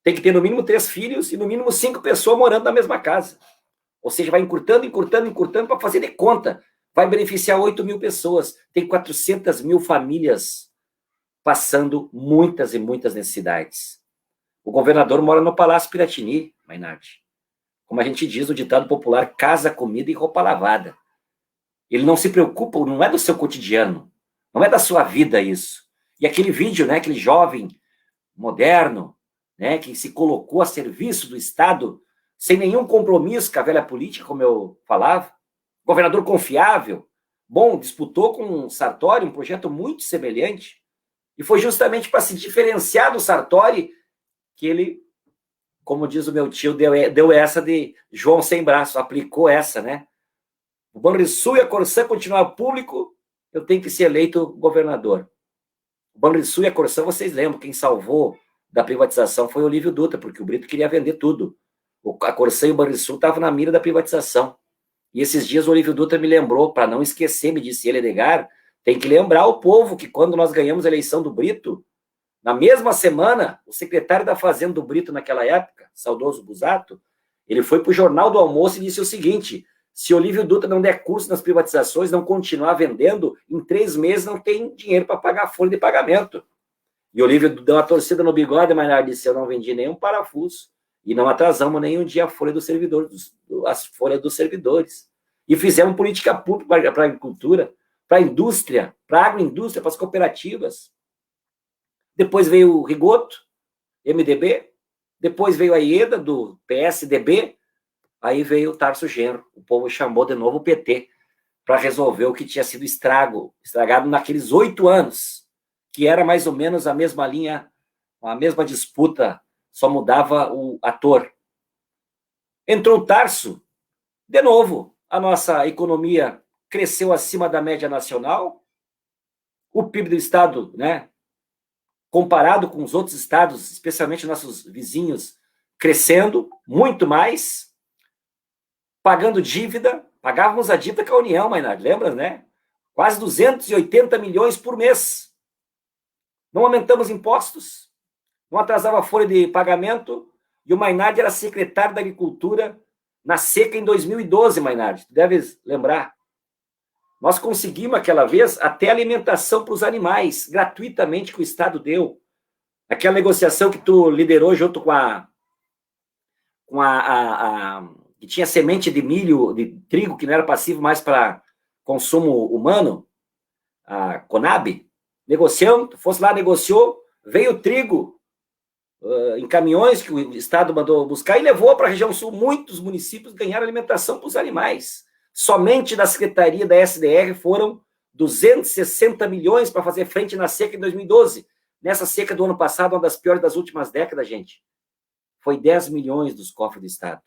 tem que ter no mínimo 3 filhos e no mínimo 5 pessoas morando na mesma casa. Ou seja, vai encurtando para fazer de conta. Vai beneficiar 8 mil pessoas. Tem 400 mil famílias passando muitas e muitas necessidades. O governador mora no Palácio Piratini, Maynard. Como a gente diz no ditado popular, casa, comida e roupa lavada. Ele não se preocupa, não é do seu cotidiano, não é da sua vida isso. E aquele vídeo, né, aquele jovem moderno, né, que se colocou a serviço do Estado, sem nenhum compromisso com a velha política, como eu falava, governador confiável, bom, disputou com o Sartori um projeto muito semelhante, e foi justamente para se diferenciar do Sartori que ele, como diz o meu tio, deu essa de João sem braço, aplicou essa, né? O Banrisul e a Corsã continuar público, eu tenho que ser eleito governador. O Banrisul e a Corsã, vocês lembram, quem salvou da privatização foi o Olívio Dutra, porque o Brito queria vender tudo. A Corsã e o Banrisul estavam na mira da privatização. E esses dias o Olívio Dutra me lembrou, para não esquecer, me disse ele, Edgar, tem que lembrar o povo que quando nós ganhamos a eleição do Brito, na mesma semana, o secretário da Fazenda do Brito naquela época, saudoso Busato, ele foi para o Jornal do Almoço e disse o seguinte: se Olívio Dutra não der curso nas privatizações, não continuar vendendo, em 3 meses não tem dinheiro para pagar a folha de pagamento. E Olívio deu uma torcida no bigode, mas disse: eu não vendi nenhum parafuso e não atrasamos nenhum dia a folha dos servidores, as folhas dos servidores. E fizemos política pública para a agricultura, para a indústria, para a agroindústria, para as cooperativas. Depois veio o Rigoto, MDB, depois veio a Ieda, do PSDB, aí veio o Tarso Genro. O povo chamou de novo o PT para resolver o que tinha sido estragado naqueles 8 anos, que era mais ou menos a mesma linha, a mesma disputa, só mudava o ator. Entrou o Tarso, de novo, a nossa economia cresceu acima da média nacional, o PIB do estado, né, comparado com os outros estados, especialmente nossos vizinhos, crescendo muito mais, pagando dívida, pagávamos a dívida com a União, Maynard, lembra, né? Quase 280 milhões por mês. Não aumentamos impostos, não atrasava a folha de pagamento, e o Maynard era secretário da Agricultura na seca em 2012, Maynard, tu deves lembrar. Nós conseguimos, aquela vez, até alimentação para os animais, gratuitamente, que o Estado deu. Aquela negociação que tu liderou junto com que tinha semente de milho, de trigo, que não era passivo mais para consumo humano, a Conab, negociamos, tu fosse lá, negociou, veio o trigo em caminhões que o Estado mandou buscar e levou para a região sul. Muitos municípios ganharam alimentação para os animais. Somente da Secretaria da SDR foram 260 milhões para fazer frente na seca em 2012. Nessa seca do ano passado, uma das piores das últimas décadas, gente, foi 10 milhões dos cofres do Estado.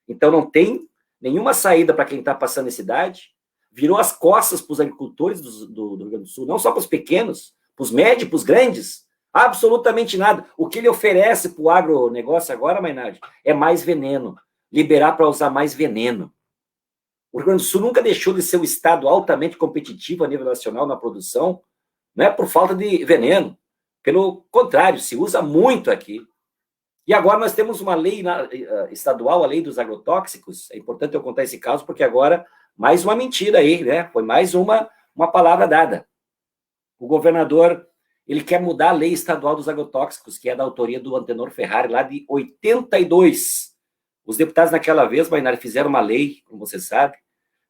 Então não tem nenhuma saída para quem está passando essa idade. Virou as costas para os agricultores do Rio Grande do Sul, não só para os pequenos, para os médios, para os grandes. Absolutamente nada. O que ele oferece para o agronegócio agora, Mainardi, é mais veneno. Liberar para usar mais veneno. O Rio Grande do Sul nunca deixou de ser um estado altamente competitivo a nível nacional na produção, não é por falta de veneno. Pelo contrário, se usa muito aqui. E agora nós temos uma lei estadual, a lei dos agrotóxicos. É importante eu contar esse caso, porque agora, mais uma mentira aí, né? Foi mais uma palavra dada. O governador, ele quer mudar a lei estadual dos agrotóxicos, que é da autoria do Antenor Ferrari, lá de 82. Os deputados naquela vez, Mainardi, fizeram uma lei, como você sabe,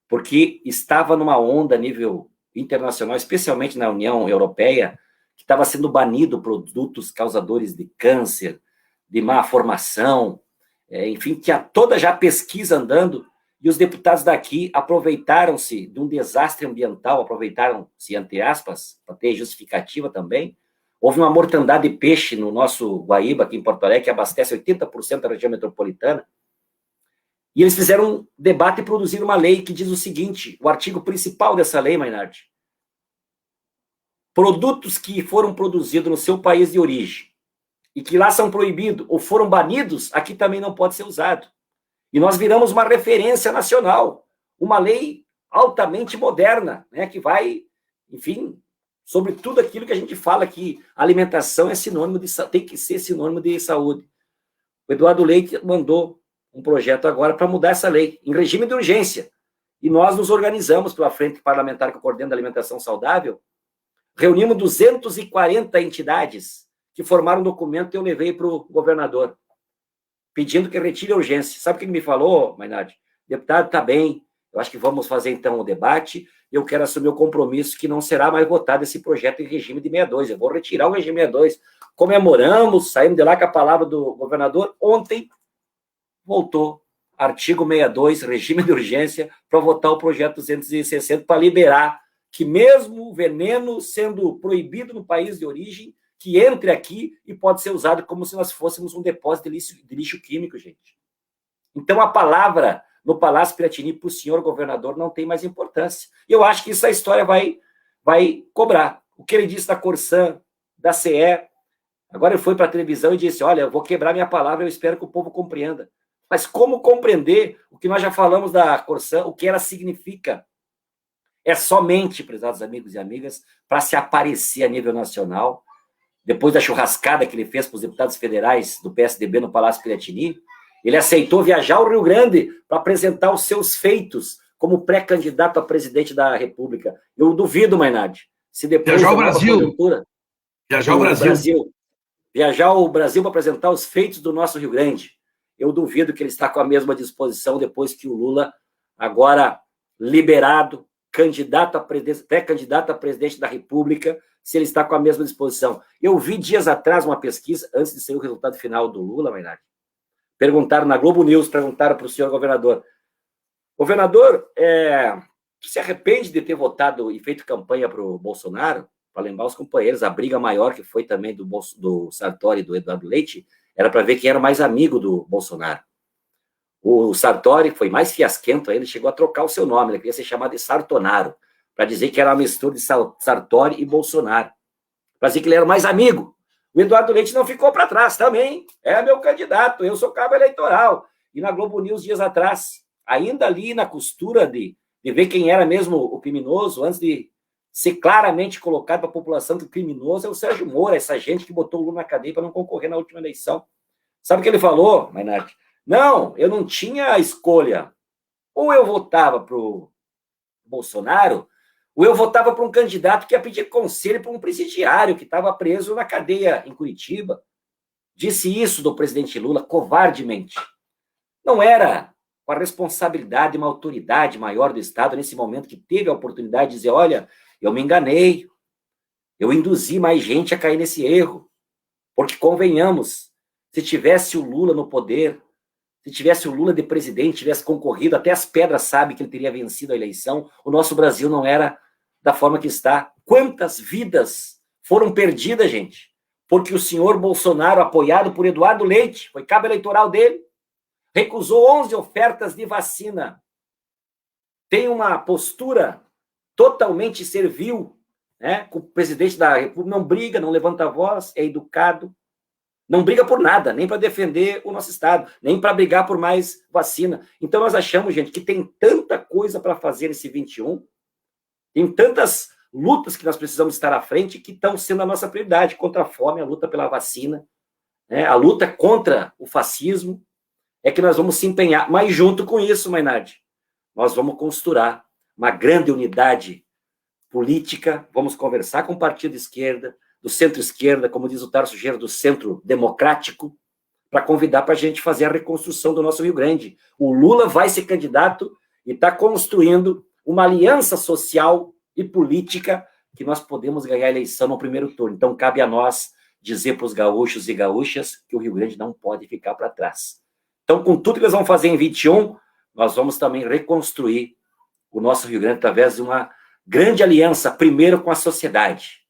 porque estava numa onda a nível internacional, especialmente na União Europeia, que estava sendo banido produtos causadores de câncer, de má formação, enfim, tinha toda já a pesquisa andando, e os deputados daqui aproveitaram-se de um desastre ambiental, aproveitaram-se, entre aspas, para ter justificativa também. Houve uma mortandade de peixe no nosso Guaíba, aqui em Porto Alegre, que abastece 80% da região metropolitana. E eles fizeram um debate e produziram uma lei que diz o seguinte, o artigo principal dessa lei, Mainardi: produtos que foram produzidos no seu país de origem e que lá são proibidos ou foram banidos, aqui também não pode ser usado. E nós viramos uma referência nacional, uma lei altamente moderna, né, que vai, enfim, sobre tudo aquilo que a gente fala que alimentação é sinônimo de, tem que ser sinônimo de saúde. O Eduardo Leite mandou um projeto agora para mudar essa lei, em regime de urgência. E nós nos organizamos pela Frente Parlamentar que eu coordeno da Alimentação Saudável, reunimos 240 entidades que formaram um documento e eu levei para o governador, pedindo que retire a urgência. Sabe o que ele me falou, Mainardi? Deputado, está bem, eu acho que vamos fazer então o debate, eu quero assumir o compromisso que não será mais votado esse projeto em regime de 62, eu vou retirar o regime 62. Comemoramos, saímos de lá com a palavra do governador, ontem voltou artigo 62, regime de urgência, para votar o projeto 260 para liberar que mesmo o veneno sendo proibido no país de origem, que entre aqui e pode ser usado como se nós fôssemos um depósito de lixo químico, gente. Então, a palavra no Palácio Piratini para o senhor governador não tem mais importância. E eu acho que isso a história vai cobrar. O que ele disse da Corsã, da CE, agora ele foi para a televisão e disse, olha, eu vou quebrar minha palavra, eu espero que o povo compreenda. Mas como compreender o que nós já falamos da Corsã, o que ela significa? É somente, prezados amigos e amigas, para se aparecer a nível nacional. Depois da churrascada que ele fez para os deputados federais do PSDB no Palácio Piratini, ele aceitou viajar ao Rio Grande para apresentar os seus feitos como pré-candidato a presidente da República. Eu duvido, Mainardi, se depois... Viajar ao Brasil. Viajar ao Brasil. Viajar ao Brasil para apresentar os feitos do nosso Rio Grande. Eu duvido que ele está com a mesma disposição depois que o Lula, agora liberado, pré-candidato a presidente da República, se ele está com a mesma disposição. Eu vi dias atrás uma pesquisa, antes de sair o resultado final do Lula, Mainardi, perguntaram na Globo News, perguntaram para o senhor governador, governador, se arrepende de ter votado e feito campanha para o Bolsonaro? Para lembrar os companheiros, a briga maior que foi também do Sartori e do Eduardo Leite, era para ver quem era mais amigo do Bolsonaro. O Sartori foi mais fiasquento ainda, chegou a trocar o seu nome, ele queria ser chamado de Sartonaro, para dizer que era uma mistura de Sartori e Bolsonaro, para dizer que ele era mais amigo. O Eduardo Leite não ficou para trás também, é meu candidato, eu sou cabo eleitoral. E na Globo News, dias atrás, ainda ali na costura de ver quem era mesmo o criminoso, antes de ser claramente colocado para a população que o criminoso é o Sérgio Moro, essa gente que botou o Lula na cadeia para não concorrer na última eleição. Sabe o que ele falou, Mainardi? Não, eu não tinha a escolha. Ou eu votava para o Bolsonaro, Ou eu votava para um candidato que ia pedir conselho para um presidiário que estava preso na cadeia em Curitiba. Disse isso do presidente Lula covardemente. Não era com a responsabilidade e uma autoridade maior do Estado nesse momento que teve a oportunidade de dizer, olha, eu me enganei, eu induzi mais gente a cair nesse erro. Porque, convenhamos, se tivesse o Lula no poder, se tivesse o Lula de presidente, tivesse concorrido, até as pedras sabem que ele teria vencido a eleição, o nosso Brasil não era da forma que está. Quantas vidas foram perdidas, gente? Porque o senhor Bolsonaro, apoiado por Eduardo Leite, foi cabo eleitoral dele, recusou 11 ofertas de vacina. Tem uma postura totalmente servil, né, com o presidente da República, não briga, não levanta a voz, é educado, não briga por nada, nem para defender o nosso Estado, nem para brigar por mais vacina. Então nós achamos, gente, que tem tanta coisa para fazer nesse 21, tem tantas lutas que nós precisamos estar à frente que estão sendo a nossa prioridade, contra a fome, a luta pela vacina, né, a luta contra o fascismo, é que nós vamos se empenhar. Mas junto com isso, Mainardi, nós vamos costurar uma grande unidade política, vamos conversar com o partido de esquerda, do centro-esquerda, como diz o Tarso Genro, do centro democrático, para convidar para a gente fazer a reconstrução do nosso Rio Grande. O Lula vai ser candidato e está construindo uma aliança social e política que nós podemos ganhar a eleição no primeiro turno. Então, cabe a nós dizer para os gaúchos e gaúchas que o Rio Grande não pode ficar para trás. Então, com tudo que nós vamos fazer em 21, nós vamos também reconstruir o nosso Rio Grande através de uma grande aliança, primeiro com a sociedade.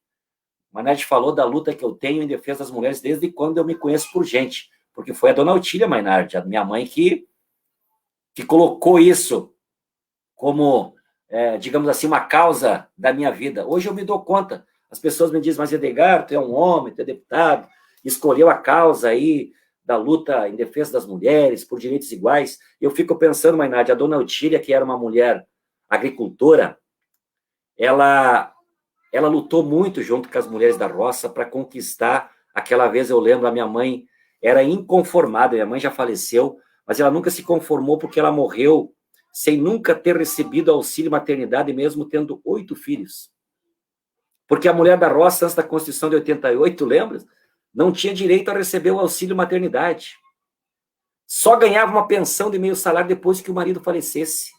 O Mainardi falou da luta que eu tenho em defesa das mulheres desde quando eu me conheço por gente, porque foi a dona Otília Mainardi, a minha mãe, que colocou isso como, digamos assim, uma causa da minha vida. Hoje eu me dou conta, as pessoas me dizem, mas Edgar, tu é um homem, tu é deputado, escolheu a causa aí da luta em defesa das mulheres, por direitos iguais. Eu fico pensando, Mainardi, a dona Otília, que era uma mulher agricultora, ela lutou muito junto com as mulheres da roça para conquistar. Aquela vez eu lembro, a minha mãe era inconformada, minha mãe já faleceu, mas ela nunca se conformou porque ela morreu sem nunca ter recebido auxílio maternidade, mesmo tendo 8 filhos. Porque a mulher da roça, antes da Constituição de 88, lembra? Não tinha direito a receber o auxílio maternidade. Só ganhava uma pensão de meio salário depois que o marido falecesse.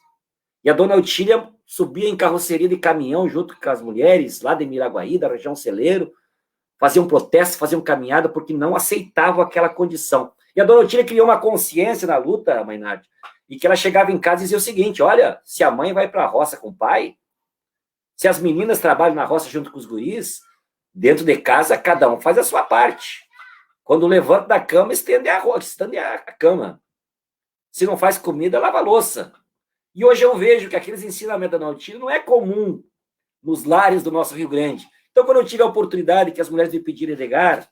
E a dona Otília subia em carroceria de caminhão junto com as mulheres lá de Miraguaí, da região Celeiro, faziam protesto, faziam caminhada, porque não aceitavam aquela condição. E a dona Otília criou uma consciência na luta, Mainardi, e que ela chegava em casa e dizia o seguinte, olha, se a mãe vai para a roça com o pai, se as meninas trabalham na roça junto com os guris, dentro de casa, cada um faz a sua parte. Quando levanta da cama, estende a cama. Se não faz comida, lava a louça. E hoje eu vejo que aqueles ensinamentos da Nautilus não é comum nos lares do nosso Rio Grande. Então, quando eu tive a oportunidade que as mulheres me pediram, Edgar,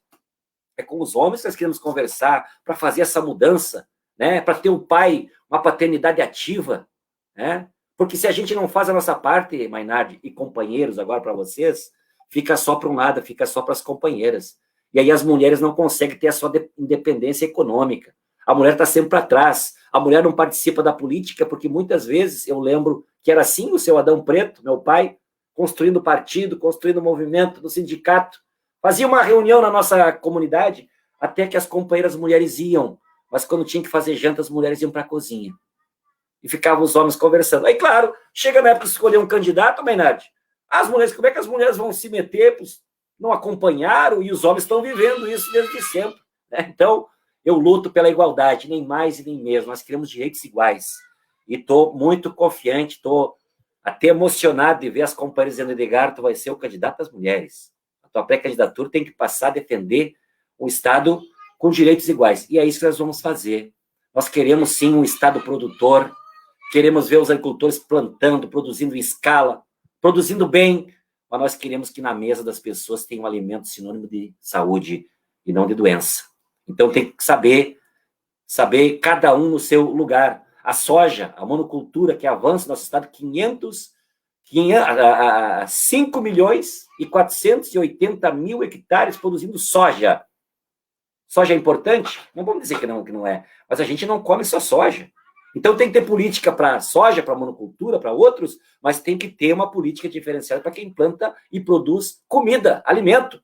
é com os homens que nós queremos conversar para fazer essa mudança, né? Para ter um pai, uma paternidade ativa, né? Porque se a gente não faz a nossa parte, Mainardi e companheiros, agora para vocês, fica só para um lado, fica só para as companheiras. E aí as mulheres não conseguem ter a sua independência econômica. A mulher está sempre para trás. A mulher não participa da política, porque muitas vezes, eu lembro que era assim o seu Adão Preto, meu pai, construindo partido, construindo movimento no sindicato. Fazia uma reunião na nossa comunidade, até que as companheiras mulheres iam, mas quando tinha que fazer janta, as mulheres iam para a cozinha. E ficavam os homens conversando. Aí, claro, chega na época de escolher um candidato, Mainardi, as mulheres, como é que as mulheres vão se meter? Não acompanharam, e os homens estão vivendo isso desde sempre, né? Então, eu luto pela igualdade, nem mais e nem menos. Nós queremos direitos iguais. E estou muito confiante, estou até emocionado de ver as companheiras dizendo, Edgar, tu vai ser o candidato das mulheres. A tua pré-candidatura tem que passar a defender um Estado com direitos iguais. E é isso que nós vamos fazer. Nós queremos, sim, um Estado produtor, queremos ver os agricultores plantando, produzindo em escala, produzindo bem, mas nós queremos que na mesa das pessoas tenha um alimento sinônimo de saúde e não de doença. Então tem que saber cada um no seu lugar. A soja, a monocultura que avança no nosso estado, 5 milhões e 480 mil hectares produzindo soja. Soja é importante? Não vamos dizer que não é, mas a gente não come só soja. Então tem que ter política para soja, para monocultura, para outros, mas tem que ter uma política diferenciada para quem planta e produz comida, alimento.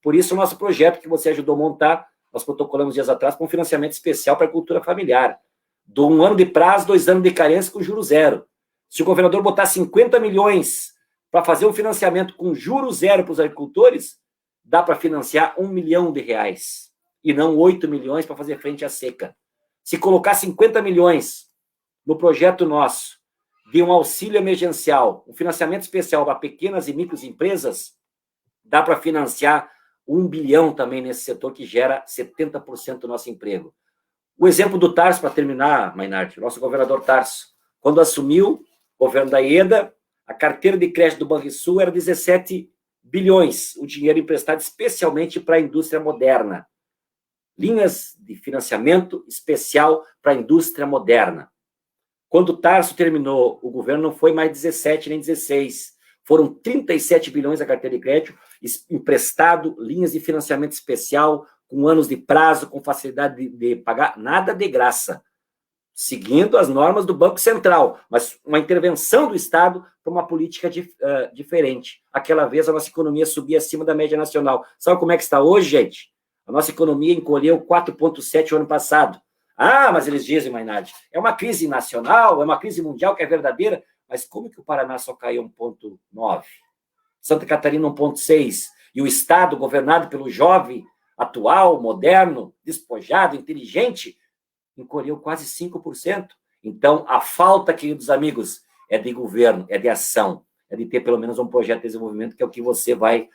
Por isso o nosso projeto que você ajudou a montar, nós protocolamos dias atrás com um financiamento especial para a agricultura familiar. De 1 ano de prazo, 2 anos de carência com juros zero. Se o governador botar 50 milhões para fazer um financiamento com juros zero para os agricultores, dá para financiar R$1 milhão e não 8 milhões para fazer frente à seca. Se colocar 50 milhões no projeto nosso de um auxílio emergencial, um financiamento especial para pequenas e microempresas, dá para financiar 1 bilhão também nesse setor que gera 70% do nosso emprego. O exemplo do Tarso, para terminar, Mainardi, nosso governador Tarso, quando assumiu o governo da Ieda, a carteira de crédito do Banrisul era 17 bilhões, o dinheiro emprestado especialmente para a indústria moderna. Linhas de financiamento especial para a indústria moderna. Quando o Tarso terminou, o governo não foi mais 17 nem 16, foram 37 bilhões a carteira de crédito, emprestado, linhas de financiamento especial, com anos de prazo, com facilidade de pagar, nada de graça, seguindo as normas do Banco Central, mas uma intervenção do Estado para uma política diferente. Aquela vez a nossa economia subia acima da média nacional. Sabe como é que está hoje, gente? A nossa economia encolheu 4,7% o ano passado. Ah, mas eles dizem, Mainardi, é uma crise nacional, é uma crise mundial que é verdadeira, mas como que o Paraná só caiu 1,9%? Santa Catarina 1,6%, e o Estado, governado pelo jovem, atual, moderno, despojado, inteligente, encolheu quase 5%. Então, a falta, queridos amigos, é de governo, é de ação, é de ter pelo menos um projeto de desenvolvimento, que é o que você vai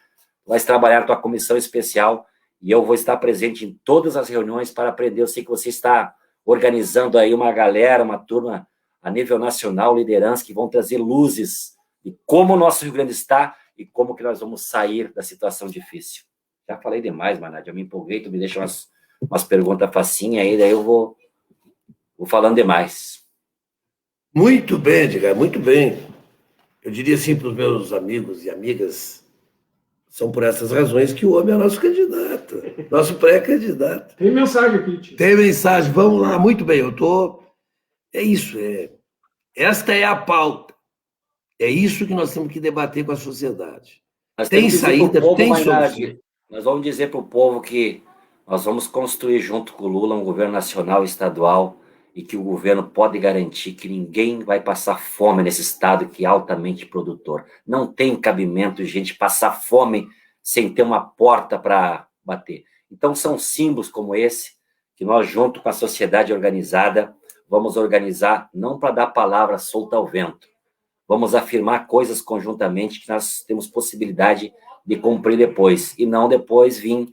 trabalhar na tua comissão especial, e eu vou estar presente em todas as reuniões para aprender. Eu sei que você está organizando aí uma galera, uma turma a nível nacional, liderança, que vão trazer luzes de como o nosso Rio Grande está e como que nós vamos sair da situação difícil. Já falei demais, Mainardi, eu me empolguei, tu me deixa umas perguntas facinhas aí, daí eu vou falando demais. Muito bem, Edgar, muito bem. Eu diria assim para os meus amigos e amigas, são por essas razões que o homem é nosso candidato, nosso pré-candidato. Tem mensagem aqui, tio. Tem mensagem, vamos lá, muito bem, é isso, esta é a pauta. É isso que nós temos que debater com a sociedade. Tem saída, tem solução. Nós vamos dizer para o povo que nós vamos construir junto com o Lula um governo nacional e estadual e que o governo pode garantir que ninguém vai passar fome nesse estado que é altamente produtor. Não tem cabimento, gente, passar fome sem ter uma porta para bater. Então, são símbolos como esse que nós, junto com a sociedade organizada, vamos organizar não para dar palavra solta ao vento. Vamos afirmar coisas conjuntamente que nós temos possibilidade de cumprir depois, e não depois vir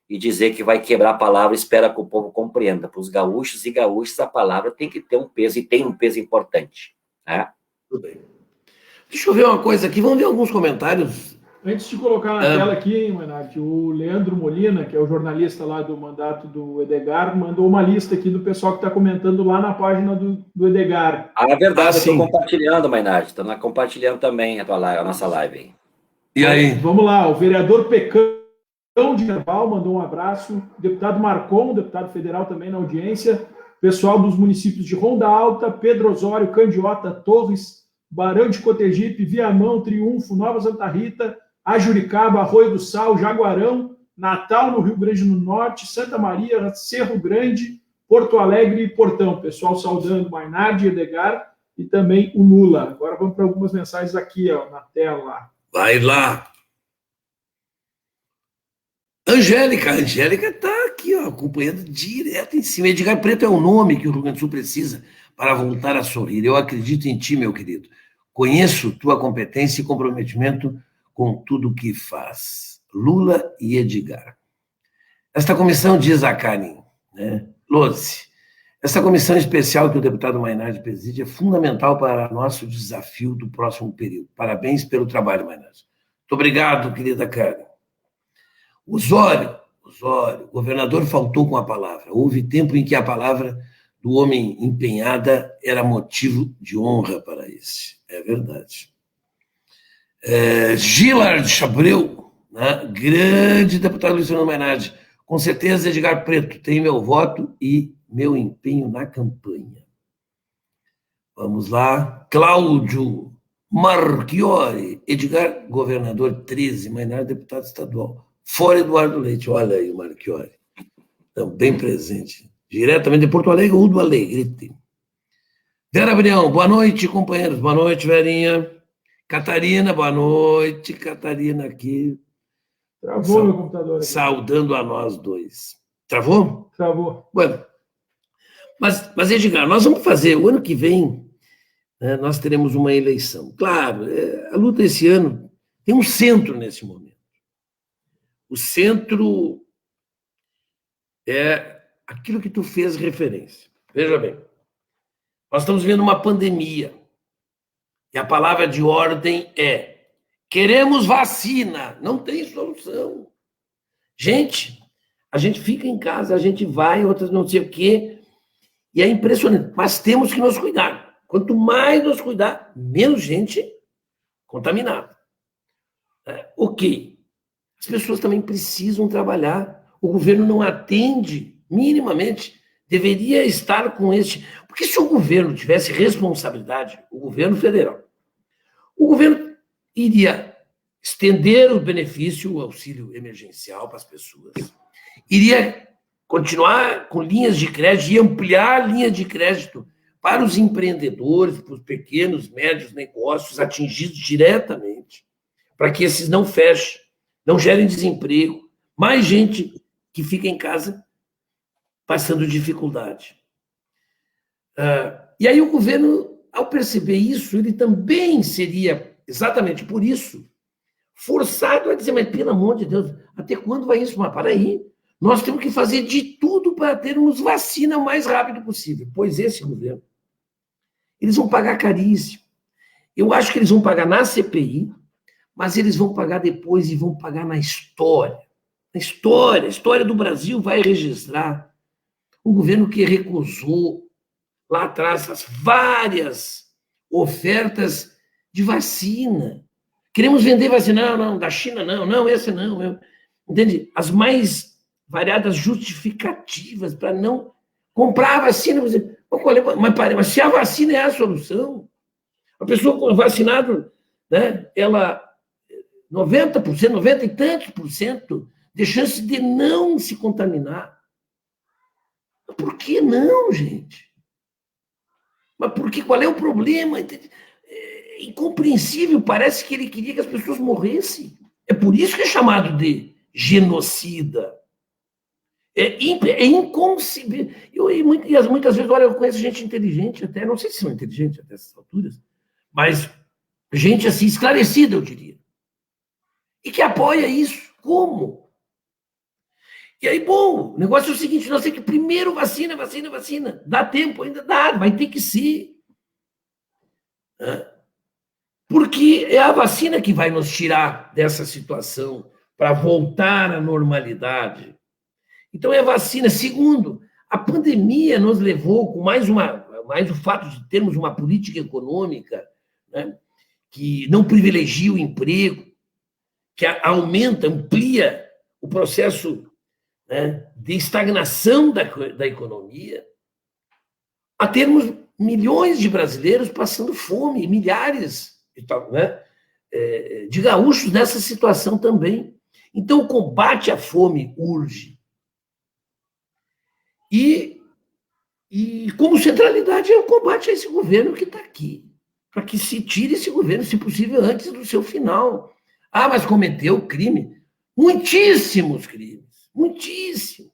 e dizer que vai quebrar a palavra, espera que o povo compreenda. Para os gaúchos e gaúchas, a palavra tem que ter um peso, e tem um peso importante. Né? Tudo bem. Deixa eu ver uma coisa aqui, vamos ver alguns comentários. Antes de colocar na tela aqui, Mainardi, o Leandro Molina, que é o jornalista lá do mandato do Edgar, mandou uma lista aqui do pessoal que está comentando lá na página do Edgar. Ah, é verdade, eu estou compartilhando, Mainardi, estou compartilhando também a nossa live aí. E aí? Vamos lá, o vereador Pecão de Nerval mandou um abraço, o deputado Marcon, deputado federal também na audiência, pessoal dos municípios de Ronda Alta, Pedro Osório, Candiota, Torres, Barão de Cotegipe, Viamão, Triunfo, Nova Santa Rita, Ajuricaba, Arroio do Sal, Jaguarão, Natal, no Rio Grande do Norte, Santa Maria, Cerro Grande, Porto Alegre e Portão. Pessoal saudando Mainardi, Edgar e também o Lula. Agora vamos para algumas mensagens aqui, ó, na tela. Vai lá. Angélica está aqui, ó, acompanhando direto em cima. Edgar Preto é o nome que o Rio Grande do Sul precisa para voltar a sorrir. Eu acredito em ti, meu querido. Conheço tua competência e comprometimento com tudo o que faz. Lula e Edgar. Esta comissão, diz a Karen, né? Lose, esta comissão especial que o deputado Mainardi preside é fundamental para nosso desafio do próximo período. Parabéns pelo trabalho, Mainardi. Muito obrigado, querida Karen. Osório, o governador faltou com a palavra. Houve tempo em que a palavra do homem empenhada era motivo de honra para esse. É verdade. Gilard Chabreu, né? Grande deputado Luciano Mainardi, com certeza Edgar Preto tem meu voto e meu empenho na campanha. Vamos lá. Cláudio Marchiori. Edgar, governador 13, Mainardi, deputado estadual. Fora Eduardo Leite. Olha aí o Marchiori. Também presente. Diretamente de Porto Alegre, Udo Alegrete. Vera Brião, boa noite, companheiros. Boa noite, Verinha. Catarina, boa noite. Catarina aqui. Travou meu computador aqui. Saudando a nós dois. Travou? Travou. Bueno, mas Edgar, nós vamos fazer, o ano que vem, né, nós teremos uma eleição. Claro, a luta esse ano tem um centro nesse momento. O centro é aquilo que tu fez referência. Veja bem, nós estamos vendo uma pandemia e a palavra de ordem é: queremos vacina. Não tem solução. Gente, a gente fica em casa, a gente vai, outras não sei o quê, e é impressionante. Mas temos que nos cuidar. Quanto mais nos cuidar, menos gente contaminada. Ok. As pessoas também precisam trabalhar. O governo não atende minimamente. Deveria estar com este... Porque se o governo tivesse responsabilidade, o governo federal, o governo iria estender o benefício, o auxílio emergencial para as pessoas, iria continuar com linhas de crédito e ampliar a linha de crédito para os empreendedores, para os pequenos, médios negócios atingidos diretamente, para que esses não fechem, não gerem desemprego, mais gente que fica em casa passando dificuldade. E aí o governo, ao perceber isso, ele também seria, exatamente por isso, forçado a dizer: mas pelo amor de Deus, até quando vai isso? Mas para aí, nós temos que fazer de tudo para termos vacina o mais rápido possível. Pois esse governo, eles vão pagar caríssimo. Eu acho que eles vão pagar na CPI, mas eles vão pagar depois e vão pagar na história. Na história, a história do Brasil vai registrar o governo que recusou lá atrás as várias ofertas de vacina. Queremos vender vacina, não, da China não, essa não. Entende? As mais variadas justificativas para não comprar a vacina. Mas se a vacina é a solução, a pessoa vacinada, né, ela 90%, 90 e tantos por cento de chance de não se contaminar. Mas por que não, gente? Mas por que? Qual é o problema? É incompreensível, parece que ele queria que as pessoas morressem. É por isso que é chamado de genocida. É inconcebível. E muitas vezes, olha, eu conheço gente inteligente até, não sei se são inteligentes até essas alturas, mas gente assim, esclarecida, eu diria. E que apoia isso. Como? E aí, bom, o negócio é o seguinte: nós temos que primeiro vacina. Dá tempo, ainda dá, vai ter que ser. Porque é a vacina que vai nos tirar dessa situação para voltar à normalidade. Então, é a vacina. Segundo, a pandemia nos levou, com mais o fato de termos uma política econômica, né, que não privilegia o emprego, que aumenta, amplia o processo, né, de estagnação da economia, a termos milhões de brasileiros passando fome, milhares, né, de gaúchos nessa situação também. Então, o combate à fome urge. E como centralidade é o combate a esse governo que está aqui, para que se tire esse governo, se possível, antes do seu final. Ah, mas cometeu crime. Muitíssimos crimes. Muitíssimos.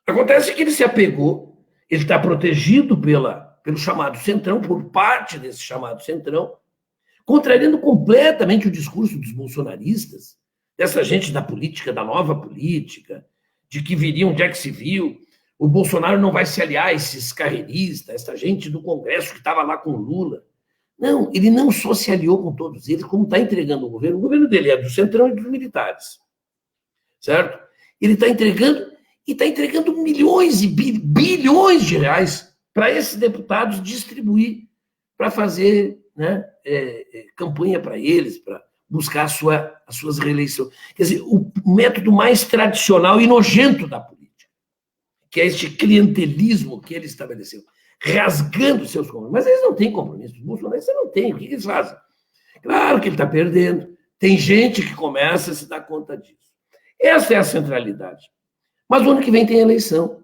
Acontece que ele se apegou, ele está protegido pelo chamado Centrão, por parte desse chamado Centrão, contrariando completamente o discurso dos bolsonaristas, dessa gente da política, da nova política, de que viria onde é que se viu, o Bolsonaro não vai se aliar a esses carreiristas, essa gente do Congresso que estava lá com o Lula. Não, ele não só se aliou com todos eles, como está entregando o governo dele é do Centrão e dos militares, certo? Ele está entregando, e está entregando milhões e bilhões de reais para esses deputados distribuir, para fazer, né, campanha para eles, para buscar as suas reeleições. Quer dizer, o método mais tradicional e nojento da política, que é este clientelismo que ele estabeleceu. rasgando seus compromissos. Mas eles não têm compromisso. Os bolsonaristas não têm. O que eles fazem? Claro que ele está perdendo. Tem gente que começa a se dar conta disso. Essa é a centralidade. Mas o ano que vem tem eleição.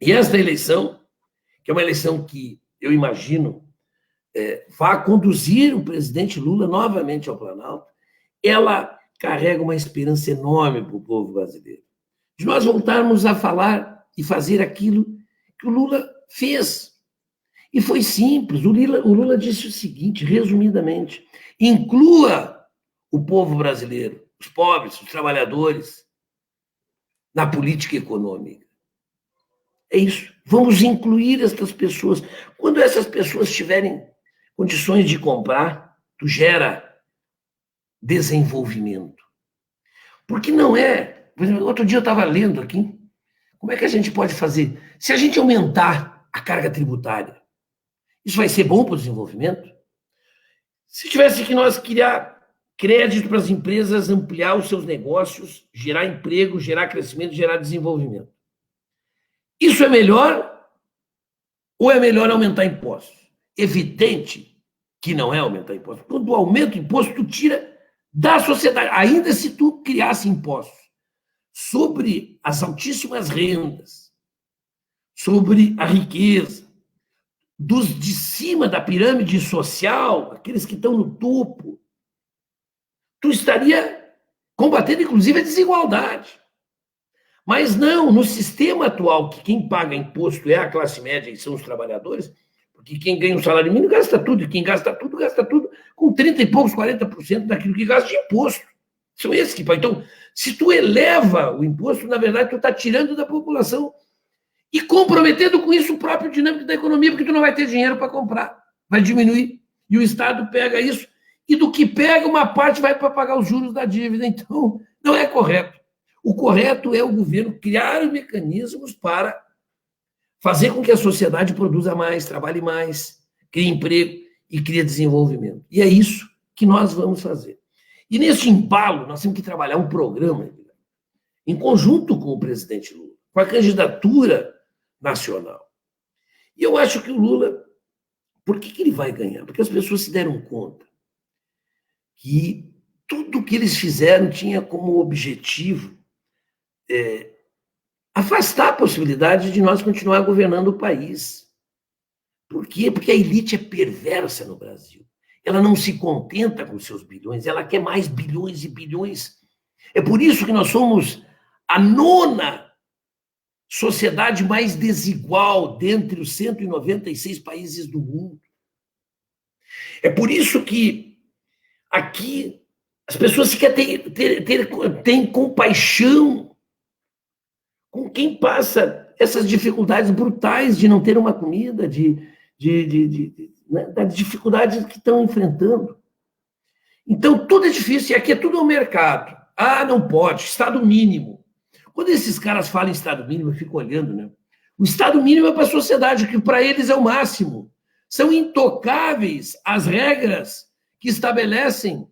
E esta eleição, que é uma eleição que eu imagino vai conduzir o presidente Lula novamente ao Planalto, ela carrega uma esperança enorme para o povo brasileiro. De nós voltarmos a falar e fazer aquilo que o Lula fez. E foi simples. O Lula disse o seguinte, resumidamente: inclua o povo brasileiro, os pobres, os trabalhadores, na política econômica. É isso. Vamos incluir essas pessoas. Quando essas pessoas tiverem condições de comprar, tu gera desenvolvimento. Porque não é... Por exemplo, outro dia eu estava lendo aqui, como é que a gente pode fazer? Se a gente aumentar a carga tributária, isso vai ser bom para o desenvolvimento? Se tivesse que nós criar crédito para as empresas, ampliar os seus negócios, gerar emprego, gerar crescimento, gerar desenvolvimento. Isso é melhor ou é melhor aumentar impostos? Evidente que não é aumentar impostos. Quando tu aumenta o imposto, tu tira da sociedade. Ainda se tu criasse impostos sobre as altíssimas rendas, sobre a riqueza, dos de cima da pirâmide social, aqueles que estão no topo, tu estaria combatendo, inclusive, a desigualdade. Mas não, no sistema atual, que quem paga imposto é a classe média e são os trabalhadores, porque quem ganha um salário mínimo gasta tudo, e quem gasta tudo com 30 e poucos, 40% daquilo que gasta de imposto. São esses que pagam. Então, se tu eleva o imposto, na verdade, tu está tirando da população e comprometendo com isso o próprio dinâmico da economia, porque tu não vai ter dinheiro para comprar, vai diminuir. E o Estado pega isso, e do que pega, uma parte vai para pagar os juros da dívida. Então, não é correto. O correto é o governo criar mecanismos para fazer com que a sociedade produza mais, trabalhe mais, crie emprego e crie desenvolvimento. E é isso que nós vamos fazer. E nesse embalo, nós temos que trabalhar um programa, em conjunto com o presidente Lula, com a candidatura nacional. E eu acho que o Lula, por que ele vai ganhar? Porque as pessoas se deram conta que tudo que eles fizeram tinha como objetivo afastar a possibilidade de nós continuar governando o país. Por quê? Porque a elite é perversa no Brasil. Ela não se contenta com seus bilhões, ela quer mais bilhões e bilhões. É por isso que nós somos a 9ª sociedade mais desigual dentre os 196 países do mundo. É por isso que aqui as pessoas sequer têm compaixão com quem passa essas dificuldades brutais de não ter uma comida, das dificuldades que estão enfrentando. Então, tudo é difícil, e aqui é tudo ao mercado. Ah, não pode, Estado mínimo. Quando esses caras falam em Estado mínimo, eu fico olhando, né? O Estado mínimo é para a sociedade, que para eles é o máximo. São intocáveis as regras que estabelecem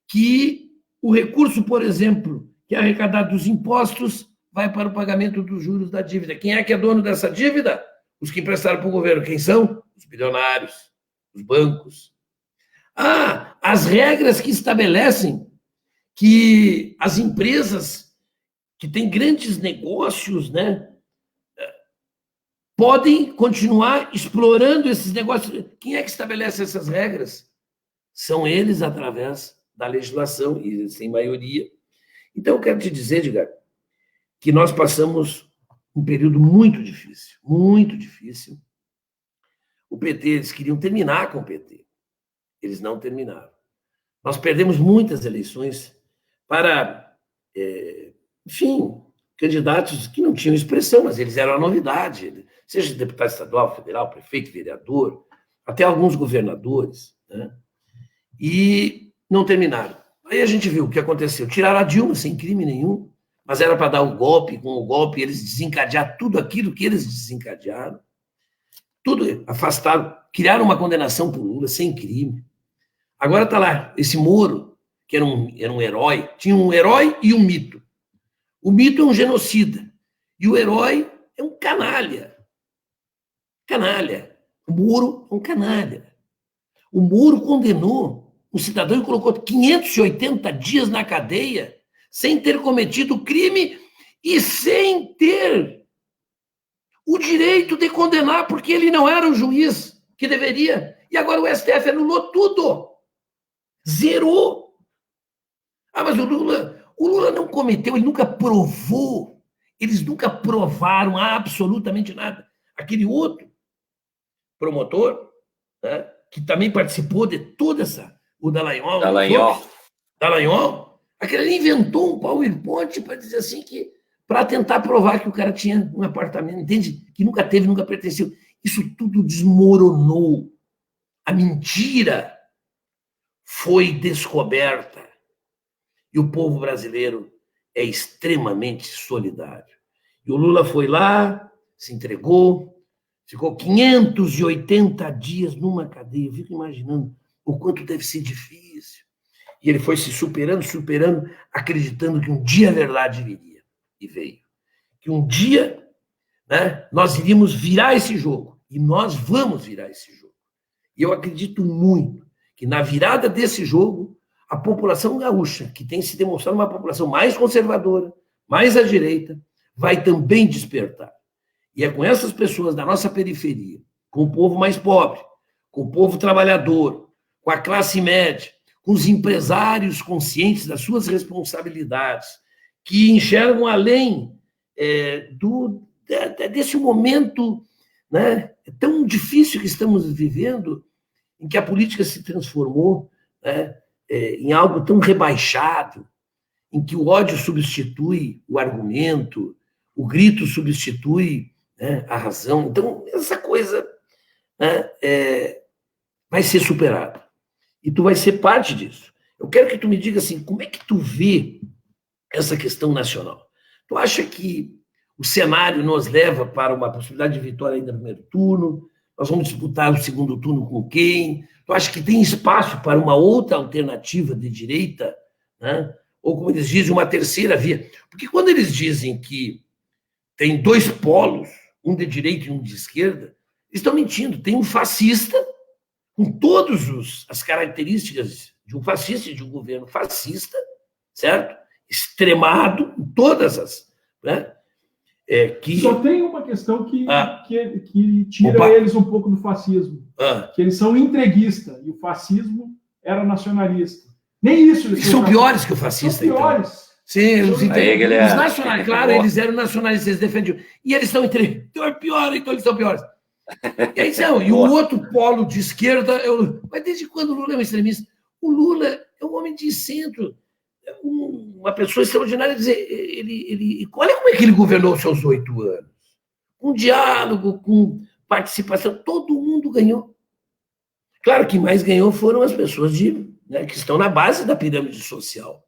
que o recurso, por exemplo, que é arrecadado dos impostos, vai para o pagamento dos juros da dívida. Quem é que é dono dessa dívida? Os que emprestaram para o governo. Quem são? Os bilionários, os bancos. Ah, as regras que estabelecem que as empresas que têm grandes negócios, né, podem continuar explorando esses negócios. Quem é que estabelece essas regras? São eles, através da legislação, e sem maioria. Então, eu quero te dizer, Edgar, que nós passamos um período muito difícil, muito difícil. O PT, eles queriam terminar com o PT. Eles não terminaram. Nós perdemos muitas eleições para, enfim, candidatos que não tinham expressão, mas eles eram a novidade, seja deputado estadual, federal, prefeito, vereador, até alguns governadores, né? E não terminaram. Aí a gente viu o que aconteceu. Tiraram a Dilma sem crime nenhum, mas era para dar um golpe, com o golpe eles desencadearam tudo aquilo que eles desencadearam, tudo afastaram, criaram uma condenação por Lula sem crime. Agora está lá, esse Moro, que era um herói, tinha um herói e um mito. O mito é um genocida, e o herói é um canalha. Canalha. O Moro é um canalha. O Moro condenou um cidadão e colocou 580 dias na cadeia sem ter cometido crime e sem ter o direito de condenar, porque ele não era o juiz que deveria. E agora o STF anulou tudo. Zerou. Ah, mas o Lula não cometeu, ele nunca provou. Eles nunca provaram absolutamente nada. Aquele outro promotor, né, que também participou de toda essa... O Dallagnol. Aquele ali inventou um PowerPoint para dizer assim que... para tentar provar que o cara tinha um apartamento, entende? Que nunca teve, nunca pertenceu. Isso tudo desmoronou. A mentira foi descoberta. E o povo brasileiro é extremamente solidário. E o Lula foi lá, se entregou, ficou 580 dias numa cadeia. Eu fico imaginando o quanto deve ser difícil. E ele foi se superando, acreditando que um dia a verdade viria. E veio. Que um dia, né, nós iríamos virar esse jogo. E nós vamos virar esse jogo. E eu acredito muito que na virada desse jogo, a população gaúcha, que tem se demonstrado uma população mais conservadora, mais à direita, vai também despertar. E é com essas pessoas da nossa periferia, com o povo mais pobre, com o povo trabalhador, com a classe média, com os empresários conscientes das suas responsabilidades, que enxergam além desse momento, né, tão difícil que estamos vivendo, em que a política se transformou, né, em algo tão rebaixado, em que o ódio substitui o argumento, o grito substitui, né, a razão. Então, essa coisa, né, vai ser superada. E tu vai ser parte disso. Eu quero que tu me diga assim, como é que tu vê essa questão nacional? Tu acha que o cenário nos leva para uma possibilidade de vitória ainda no primeiro turno? Nós vamos disputar o segundo turno com quem? Tu acha que tem espaço para uma outra alternativa de direita, né? Ou, como eles dizem, uma terceira via? Porque quando eles dizem que tem dois polos, um de direita e um de esquerda, eles estão mentindo. Tem um fascista, com todas as características de um fascista e de um governo fascista, certo? Extremado, em todas as... Né? Só tem uma questão que tira eles um pouco do fascismo, que eles são entreguistas, e o fascismo era nacionalista. Nem isso eles são piores que o fascista, são piores. Então. Sim, os nacionais, claro, eles eram nacionalistas, eles defendiam. E eles estão entre... Então é pior, então eles são piores. E aí, e o outro polo de esquerda é o Lula. Mas desde quando o Lula é um extremista? O Lula é um homem de centro, uma pessoa extraordinária. Olha como é que ele governou os seus 8 anos. Com diálogo, com participação, todo mundo ganhou. Claro que mais ganhou foram as pessoas que estão na base da pirâmide social.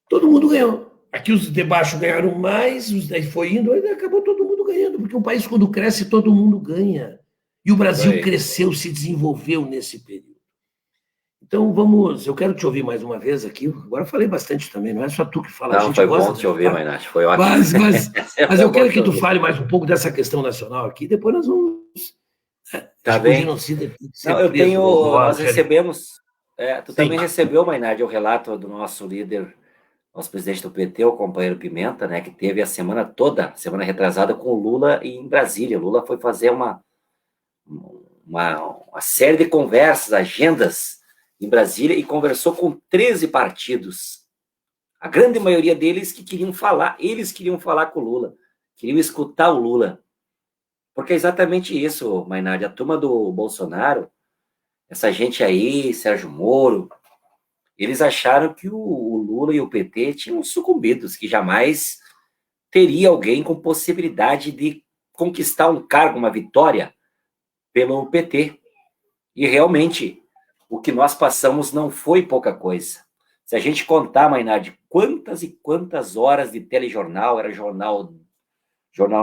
Todo mundo ganhou. Aqui os de baixo ganharam mais, os daí foi indo, aí acabou todo mundo ganhando, porque um país, quando cresce, todo mundo ganha. E o Brasil cresceu, se desenvolveu nesse período. Então, eu quero te ouvir mais uma vez aqui. Agora eu falei bastante também, não é só tu que fala. Não, foi bom te ouvir, Mainardi, foi ótimo. Mas eu quero que tu fale mais um pouco dessa questão nacional aqui, depois nós vamos... Tá bem. Nós recebemos... tu também recebeu, Mainardi, o relato do nosso líder, nosso presidente do PT, o companheiro Pimenta, né, que teve a semana toda, semana retrasada, com o Lula em Brasília. O Lula foi fazer uma série de conversas, agendas em Brasília, e conversou com 13 partidos. A grande maioria deles que queriam falar com o Lula, queriam escutar o Lula. Porque é exatamente isso, Mainardi, a turma do Bolsonaro, essa gente aí, Sérgio Moro, eles acharam que o Lula e o PT tinham sucumbidos, que jamais teria alguém com possibilidade de conquistar um cargo, uma vitória pelo PT. E realmente, o que nós passamos não foi pouca coisa. Se a gente contar, Mainardi, quantas e quantas horas de telejornal, era Jornal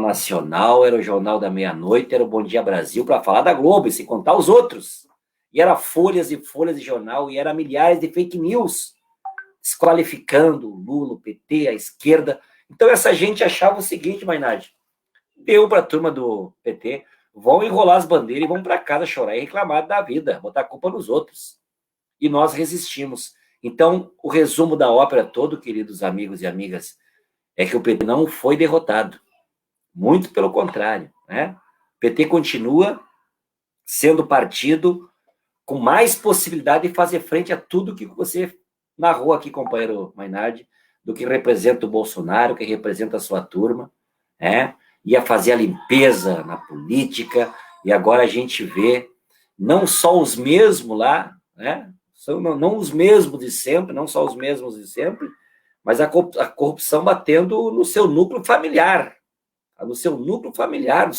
Nacional, era o Jornal da Meia-Noite, era o Bom Dia Brasil, para falar da Globo, e se contar os outros. E era folhas e folhas de jornal, e era milhares de fake news, desqualificando o Lula, o PT, a esquerda. Então essa gente achava o seguinte, Mainardi, deu para a turma do PT, vão enrolar as bandeiras e vão para casa chorar e reclamar da vida, botar a culpa nos outros. E nós resistimos. Então, o resumo da ópera todo, queridos amigos e amigas, é que o PT não foi derrotado. Muito pelo contrário, né? O PT continua sendo partido com mais possibilidade de fazer frente a tudo que você narrou aqui, companheiro Mainardi, do que representa o Bolsonaro, que representa a sua turma, né? Ia fazer a limpeza na política, e agora a gente vê não só os mesmos lá, né? Não os mesmos de sempre, não só os mesmos de sempre, mas a corrupção batendo no seu núcleo familiar, nos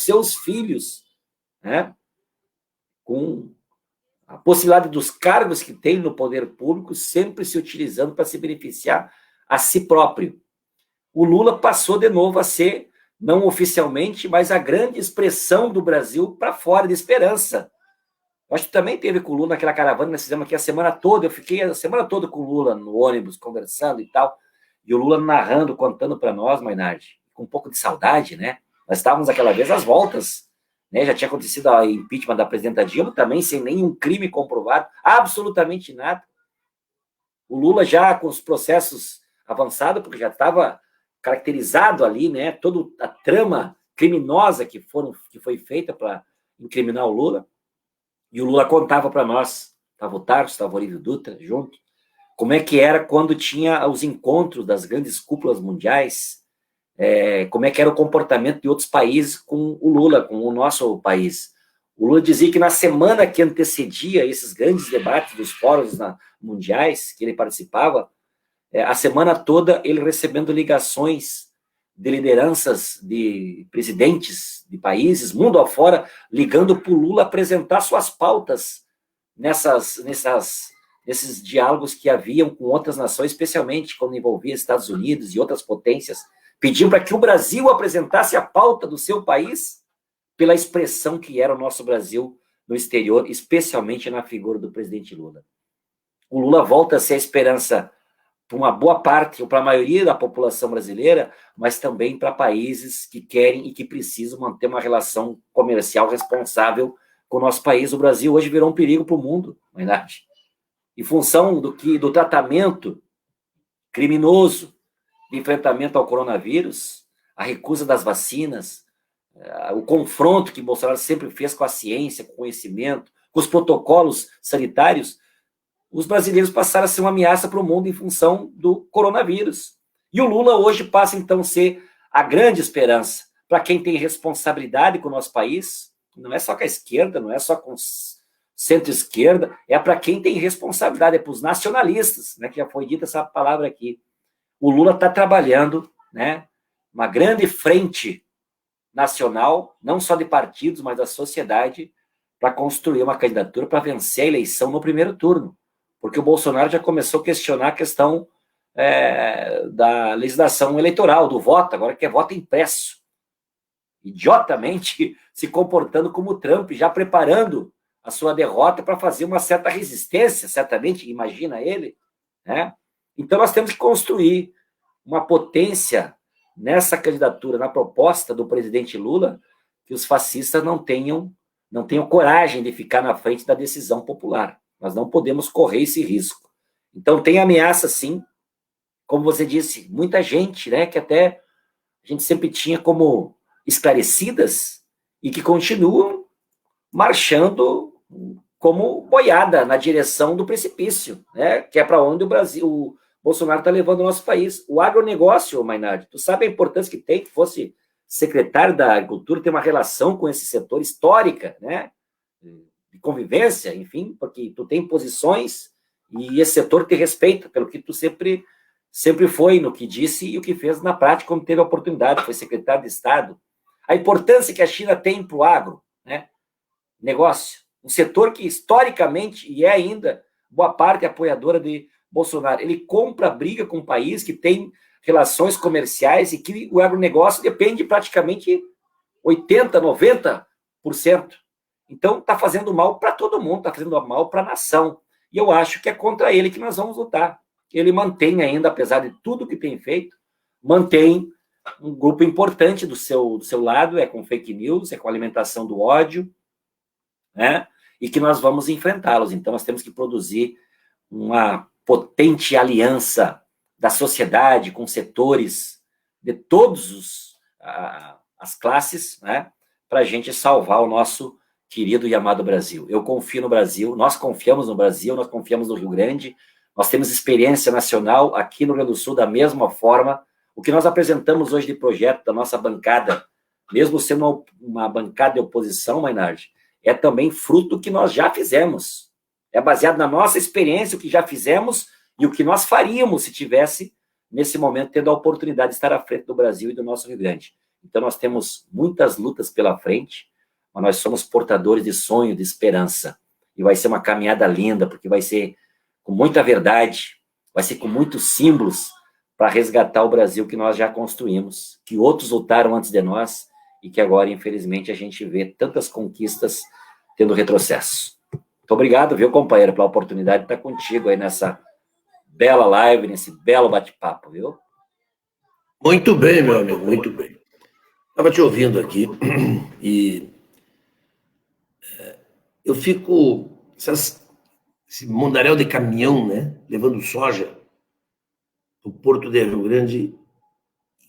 seus filhos, né? Com a possibilidade dos cargos que tem no poder público sempre se utilizando para se beneficiar a si próprio. O Lula passou de novo a ser, não oficialmente, mas a grande expressão do Brasil para fora de esperança. Eu acho que também teve com o Lula naquela caravana que nós fizemos aqui a semana toda. Eu fiquei a semana toda com o Lula no ônibus, conversando e tal. E o Lula narrando, contando para nós, Mainardi, com um pouco de saudade, né? Nós estávamos aquela vez às voltas, né? Já tinha acontecido a impeachment da presidenta Dilma, também sem nenhum crime comprovado, absolutamente nada. O Lula já com os processos avançados, porque já estava caracterizado ali, né? Toda a trama criminosa que foi feita para incriminar o Lula. E o Lula contava para nós, estava o Tarso, estava o Olívio Dutra junto, como é que era quando tinha os encontros das grandes cúpulas mundiais, como é que era o comportamento de outros países com o Lula, com o nosso país. O Lula dizia que na semana que antecedia esses grandes debates dos fóruns mundiais que ele participava, a semana toda ele recebendo ligações de lideranças de presidentes de países, mundo afora, ligando para o Lula apresentar suas pautas nesses diálogos que haviam com outras nações, especialmente quando envolvia Estados Unidos e outras potências, pediam para que o Brasil apresentasse a pauta do seu país pela expressão que era o nosso Brasil no exterior, especialmente na figura do presidente Lula. O Lula volta a ser a esperança para uma boa parte, ou para a maioria da população brasileira, mas também para países que querem e que precisam manter uma relação comercial responsável com o nosso país. O Brasil hoje virou um perigo para o mundo, Mainardi. Em função do tratamento criminoso de enfrentamento ao coronavírus, a recusa das vacinas, o confronto que Bolsonaro sempre fez com a ciência, com o conhecimento, com os protocolos sanitários, os brasileiros passaram a ser uma ameaça para o mundo em função do coronavírus. E o Lula hoje passa, então, a ser a grande esperança para quem tem responsabilidade com o nosso país, não é só com a esquerda, não é só com centro-esquerda, é para quem tem responsabilidade, é para os nacionalistas, né, que já foi dita essa palavra aqui. O Lula está trabalhando, né, uma grande frente nacional, não só de partidos, mas da sociedade, para construir uma candidatura para vencer a eleição no primeiro turno. Porque o Bolsonaro já começou a questionar a questão da legislação eleitoral, do voto, agora que é voto impresso. Idiotamente se comportando como o Trump, já preparando a sua derrota para fazer uma certa resistência, certamente, imagina ele, né? Então nós temos que construir uma potência nessa candidatura, na proposta do presidente Lula, que os fascistas não tenham coragem de ficar na frente da decisão popular. Nós não podemos correr esse risco. Então, tem ameaça, sim, como você disse, muita gente, né, que até a gente sempre tinha como esclarecidas e que continuam marchando como boiada na direção do precipício, né, que é para onde o Bolsonaro está levando o nosso país. O agronegócio, Mainardi, tu sabe a importância que tem que fosse secretário da Agricultura ter uma relação com esse setor histórica, né, de convivência, enfim, porque tu tem posições e esse setor te respeita pelo que tu sempre foi no que disse e o que fez na prática quando teve a oportunidade, foi secretário de Estado. A importância que a China tem para o agro, né? Negócio, um setor que historicamente e é ainda boa parte apoiadora de Bolsonaro. Ele compra briga com um país que tem relações comerciais e que o agronegócio depende praticamente 80%, 90%. Então, está fazendo mal para todo mundo, está fazendo mal para a nação. E eu acho que é contra ele que nós vamos lutar. Ele mantém ainda, apesar de tudo que tem feito, mantém um grupo importante do seu lado, é com fake news, é com alimentação do ódio, né? E que nós vamos enfrentá-los. Então, nós temos que produzir uma potente aliança da sociedade com setores de todas as classes, né? Para a gente salvar o nosso querido e amado Brasil. Eu confio no Brasil, nós confiamos no Brasil, nós confiamos no Rio Grande, nós temos experiência nacional aqui no Rio Grande do Sul da mesma forma. O que nós apresentamos hoje de projeto da nossa bancada, mesmo sendo uma bancada de oposição, Mainardi, é também fruto do que nós já fizemos. É baseado na nossa experiência, o que já fizemos e o que nós faríamos se tivesse, nesse momento, tendo a oportunidade de estar à frente do Brasil e do nosso Rio Grande. Então, nós temos muitas lutas pela frente, mas nós somos portadores de sonho, de esperança. E vai ser uma caminhada linda, porque vai ser com muita verdade, vai ser com muitos símbolos para resgatar o Brasil que nós já construímos, que outros lutaram antes de nós e que agora, infelizmente, a gente vê tantas conquistas tendo retrocesso. Muito obrigado, viu, companheiro, pela oportunidade de estar contigo aí nessa bela live, nesse belo bate-papo, viu? Muito bem, meu amigo, muito bem. Estava te ouvindo aqui e eu fico... Esse mundaréu de caminhão, né, levando soja do Porto de Rio Grande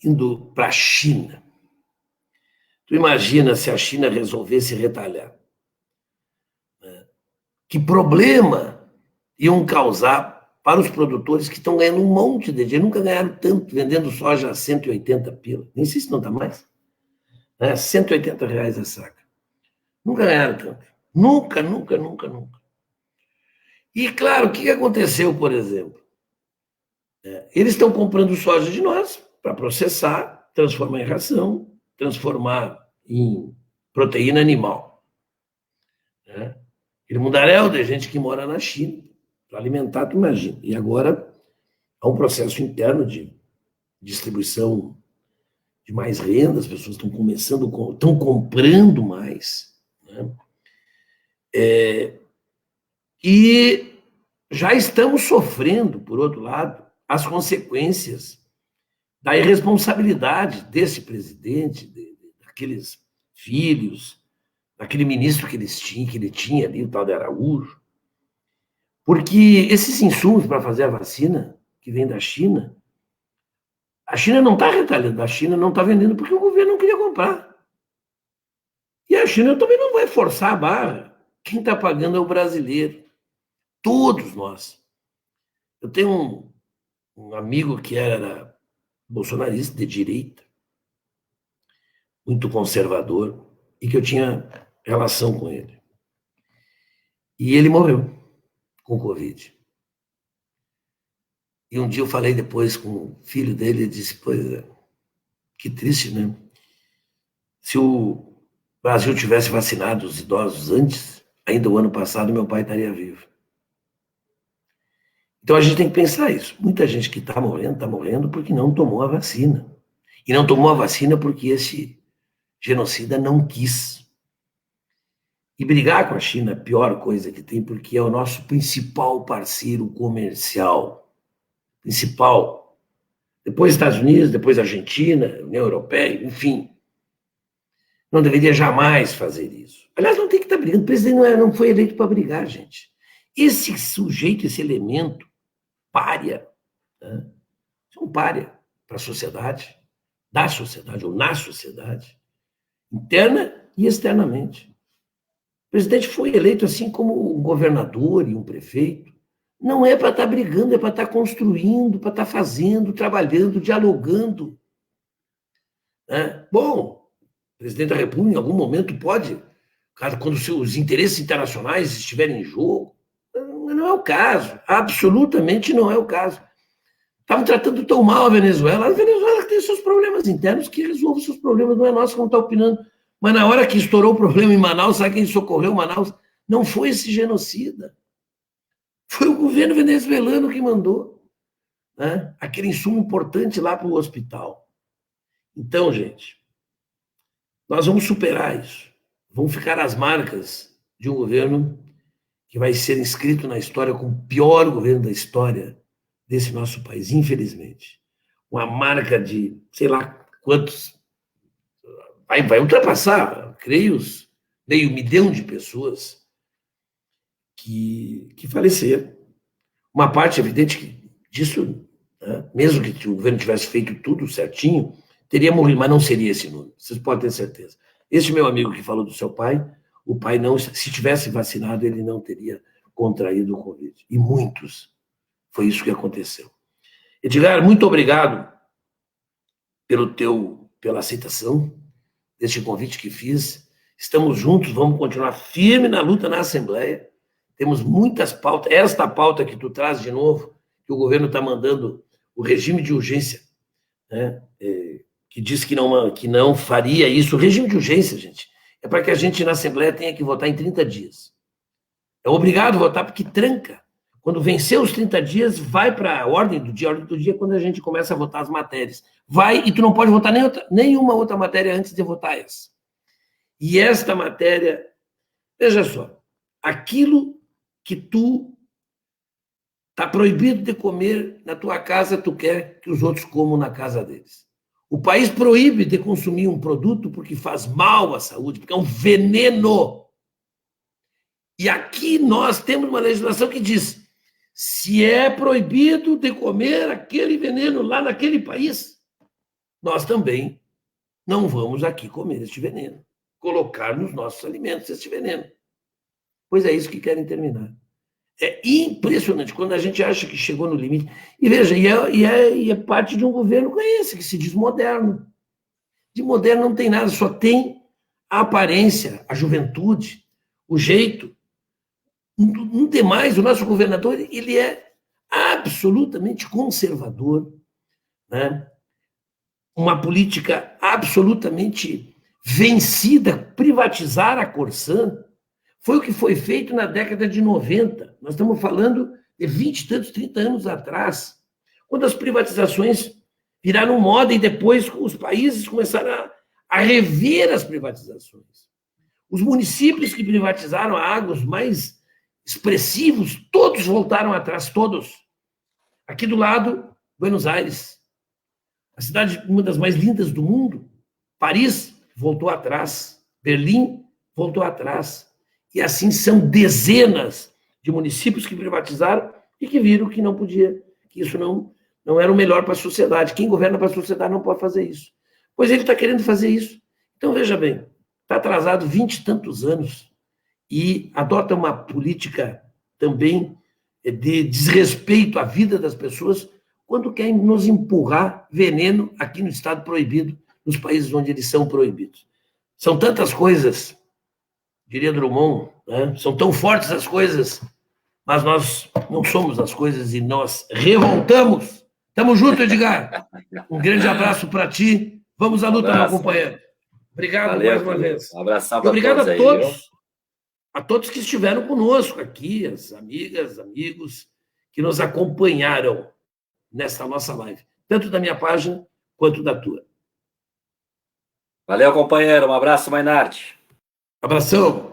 indo para a China. Tu imagina se a China resolvesse retalhar. Que problema iam causar para os produtores que estão ganhando um monte de dinheiro, nunca ganharam tanto, vendendo soja a 180 pila. Nem sei se não está mais. Né? 180 reais a saca. Nunca ganharam tanto. Nunca. E, claro, o que aconteceu, por exemplo? Eles estão comprando soja de nós para processar, transformar em ração, transformar em proteína animal. Aquele mundaréu de gente que mora na China, para alimentar, tu imagina. E agora há um processo interno de distribuição de mais renda, as pessoas estão estão comprando mais. Né? E já estamos sofrendo, por outro lado, as consequências da irresponsabilidade desse presidente, daqueles filhos, daquele ministro que ele tinha ali, o tal de Araújo. Porque esses insumos para fazer a vacina, que vem da China, a China não está retalhando, a China não está vendendo porque o governo não queria comprar. E a China também não vai forçar a barra. Quem está pagando é o brasileiro. Todos nós. Eu tenho um amigo que era bolsonarista de direita, muito conservador, e que eu tinha relação com ele. E ele morreu com Covid. E um dia eu falei depois com o filho dele e disse, pois é, que triste, né? Se o Brasil tivesse vacinado os idosos antes, ainda o ano passado meu pai estaria vivo. Então a gente tem que pensar isso. Muita gente que está morrendo porque não tomou a vacina. E não tomou a vacina porque esse genocida não quis. E brigar com a China é a pior coisa que tem, porque é o nosso principal parceiro comercial. Principal. Depois Estados Unidos, depois Argentina, União Europeia, enfim. Não deveria jamais fazer isso. Aliás, não tem que estar brigando. O presidente não foi eleito para brigar, gente. Esse sujeito, esse elemento, pária, né? É um pária para a sociedade, da sociedade, ou na sociedade, interna e externamente. O presidente foi eleito assim como um governador e um prefeito. Não é para estar brigando, é para estar construindo, para estar fazendo, trabalhando, dialogando. Né? Bom, o presidente da República, em algum momento, pode, quando os interesses internacionais estiverem em jogo, não é o caso, absolutamente não é o caso. Estavam tratando tão mal a Venezuela que tem seus problemas internos, que resolve seus problemas, não é nosso que não está opinando. Mas na hora que estourou o problema em Manaus, sabe quem socorreu Manaus? Não foi esse genocida. Foi o governo venezuelano que mandou, né, aquele insumo importante lá para o hospital. Então, gente, nós vamos superar isso. Vão ficar as marcas de um governo que vai ser inscrito na história como o pior governo da história desse nosso país, infelizmente. Uma marca de, sei lá, quantos... Vai ultrapassar, creio, meio milhão de pessoas que faleceram. Uma parte, evidente, disso, né, mesmo que o governo tivesse feito tudo certinho, teria morrido, mas não seria esse número, vocês podem ter certeza. Esse meu amigo que falou do seu pai, o pai não, se tivesse vacinado, ele não teria contraído o Covid. E muitos. Foi isso que aconteceu. Edgar, muito obrigado pela aceitação deste convite que fiz. Estamos juntos, vamos continuar firme na luta na Assembleia. Temos muitas pautas. Esta pauta que tu traz de novo, que o governo está mandando, o regime de urgência, né, que diz que não faria isso. O regime de urgência, gente, é para que a gente na Assembleia tenha que votar em 30 dias. É obrigado a votar porque tranca. Quando vencer os 30 dias, vai para a ordem do dia. A ordem do dia é quando a gente começa a votar as matérias. Vai, e tu não pode votar nenhuma outra matéria antes de votar essa. E esta matéria, veja só, aquilo que tu está proibido de comer na tua casa, tu quer que os outros comam na casa deles. O país proíbe de consumir um produto porque faz mal à saúde, porque é um veneno. E aqui nós temos uma legislação que diz: se é proibido de comer aquele veneno lá naquele país, nós também não vamos aqui comer este veneno, colocar nos nossos alimentos este veneno. Pois é isso que querem terminar. É impressionante quando a gente acha que chegou no limite. E veja, é parte de um governo como esse, que se diz moderno. De moderno não tem nada, só tem a aparência, a juventude, o jeito. No demais, o nosso governador, ele é absolutamente conservador, né? Uma política absolutamente vencida, privatizar a Corsã, foi o que foi feito na década de 90. Nós estamos falando de 20 e tantos, 30 anos atrás, quando as privatizações viraram moda e depois os países começaram a rever as privatizações. Os municípios que privatizaram a água, os mais expressivos, todos voltaram atrás, todos. Aqui do lado, Buenos Aires, a cidade, uma das mais lindas do mundo. Paris voltou atrás, Berlim voltou atrás. E assim são dezenas de municípios que privatizaram e que viram que não podia, que isso não era o melhor para a sociedade. Quem governa para a sociedade não pode fazer isso. Pois ele está querendo fazer isso. Então, veja bem, está atrasado 20 e tantos anos e adota uma política também de desrespeito à vida das pessoas quando quer nos empurrar veneno aqui no estado proibido, nos países onde eles são proibidos. São tantas coisas, diria Drummond, né? São tão fortes as coisas, mas nós não somos as coisas e nós revoltamos. Tamo junto, Edgar. Um grande abraço para ti. Vamos à luta, meu companheiro. Obrigado. Valeu, mais uma vez. Um abração para obrigado todos a todos, a todos que estiveram conosco aqui, as amigas, amigos que nos acompanharam nessa nossa live, tanto da minha página quanto da tua. Valeu, companheiro. Um abraço, Mainardi. Abração.